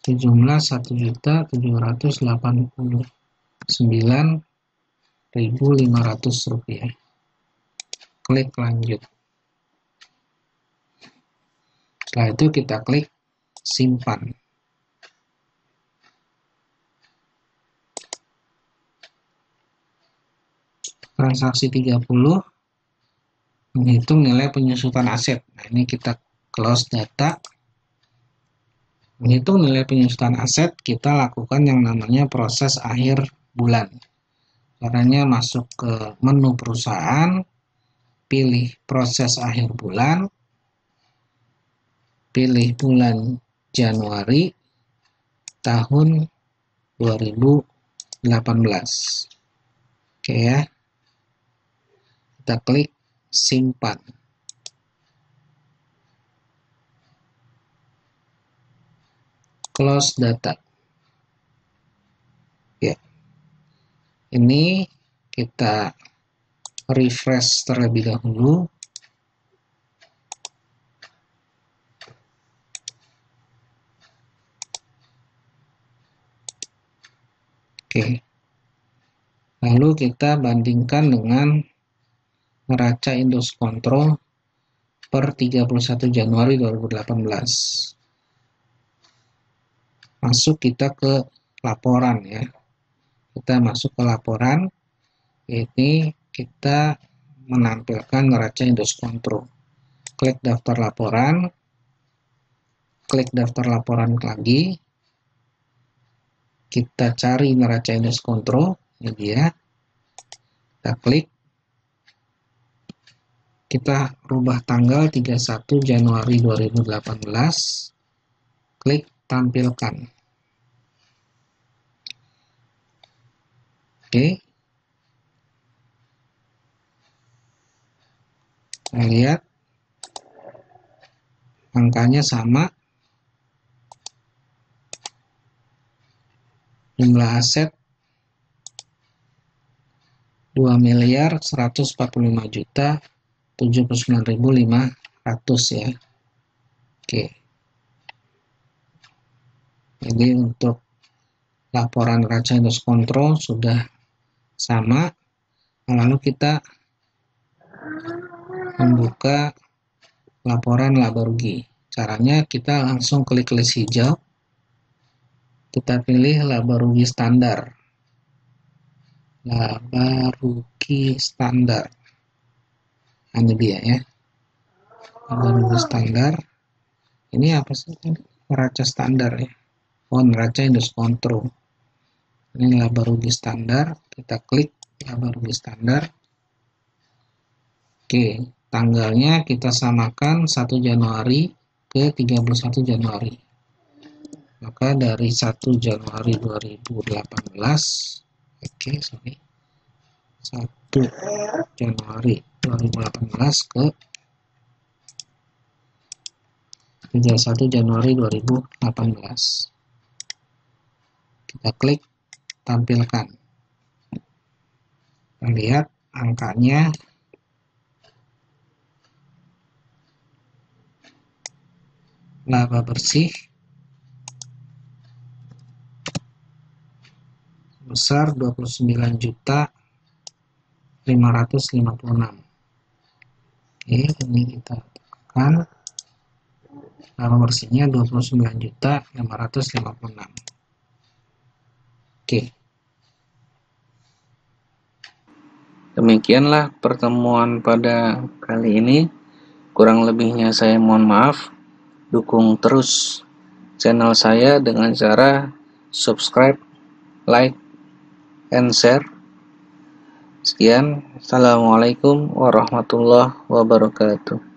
sejumlah Rp1.789.500. Klik lanjut. Setelah itu kita klik simpan. Transaksi 30 menghitung nilai penyusutan aset. Nah, ini kita close data. Menghitung nilai penyusutan aset, kita lakukan yang namanya proses akhir bulan. Caranya masuk ke menu perusahaan, pilih proses akhir bulan, pilih bulan Januari tahun 2018. Oke ya. Kita klik simpan. close data. Ya, ini kita refresh terlebih dahulu. Oke, lalu kita bandingkan dengan neraca Indus Control per 31 Januari 2018. Masuk kita ke laporan ya. Kita masuk ke laporan. Ini kita menampilkan neraca Indus Control. Klik daftar laporan. Klik daftar laporan lagi. Kita cari neraca Indus Control. Ini dia. Kita klik. Kita rubah tanggal 31 Januari 2018. Klik tampilkan. Oke. Kita lihat angkanya sama. Jumlah aset 2.145.079.500 ya. Oke. Jadi untuk laporan neraca Indus Control sudah sama. Lalu kita membuka laporan laba rugi. Caranya kita langsung klik list hijau. Kita pilih laba rugi standar. Laba rugi standar. Ini dia ya. Laba rugi standar. Ini apa sih? Neraca standar ya. Oh, neraca Indus Control. Ini laba rugi standar. Kita klik laba rugi standar. Oke, tanggalnya kita samakan 1 Januari ke 31 Januari. Maka dari 1 Januari 2018, 1 Januari 2018 ke 31 Januari 2018. Kita klik tampilkan. Kita lihat angkanya laba bersih besar 29.556. Oke, ini kita tekan laba bersihnya 29.556. Oke. Demikianlah pertemuan pada kali ini. Kurang lebihnya saya mohon maaf. Dukung terus channel saya dengan cara subscribe, like, and share. Sekian. Assalamualaikum warahmatullahi wabarakatuh.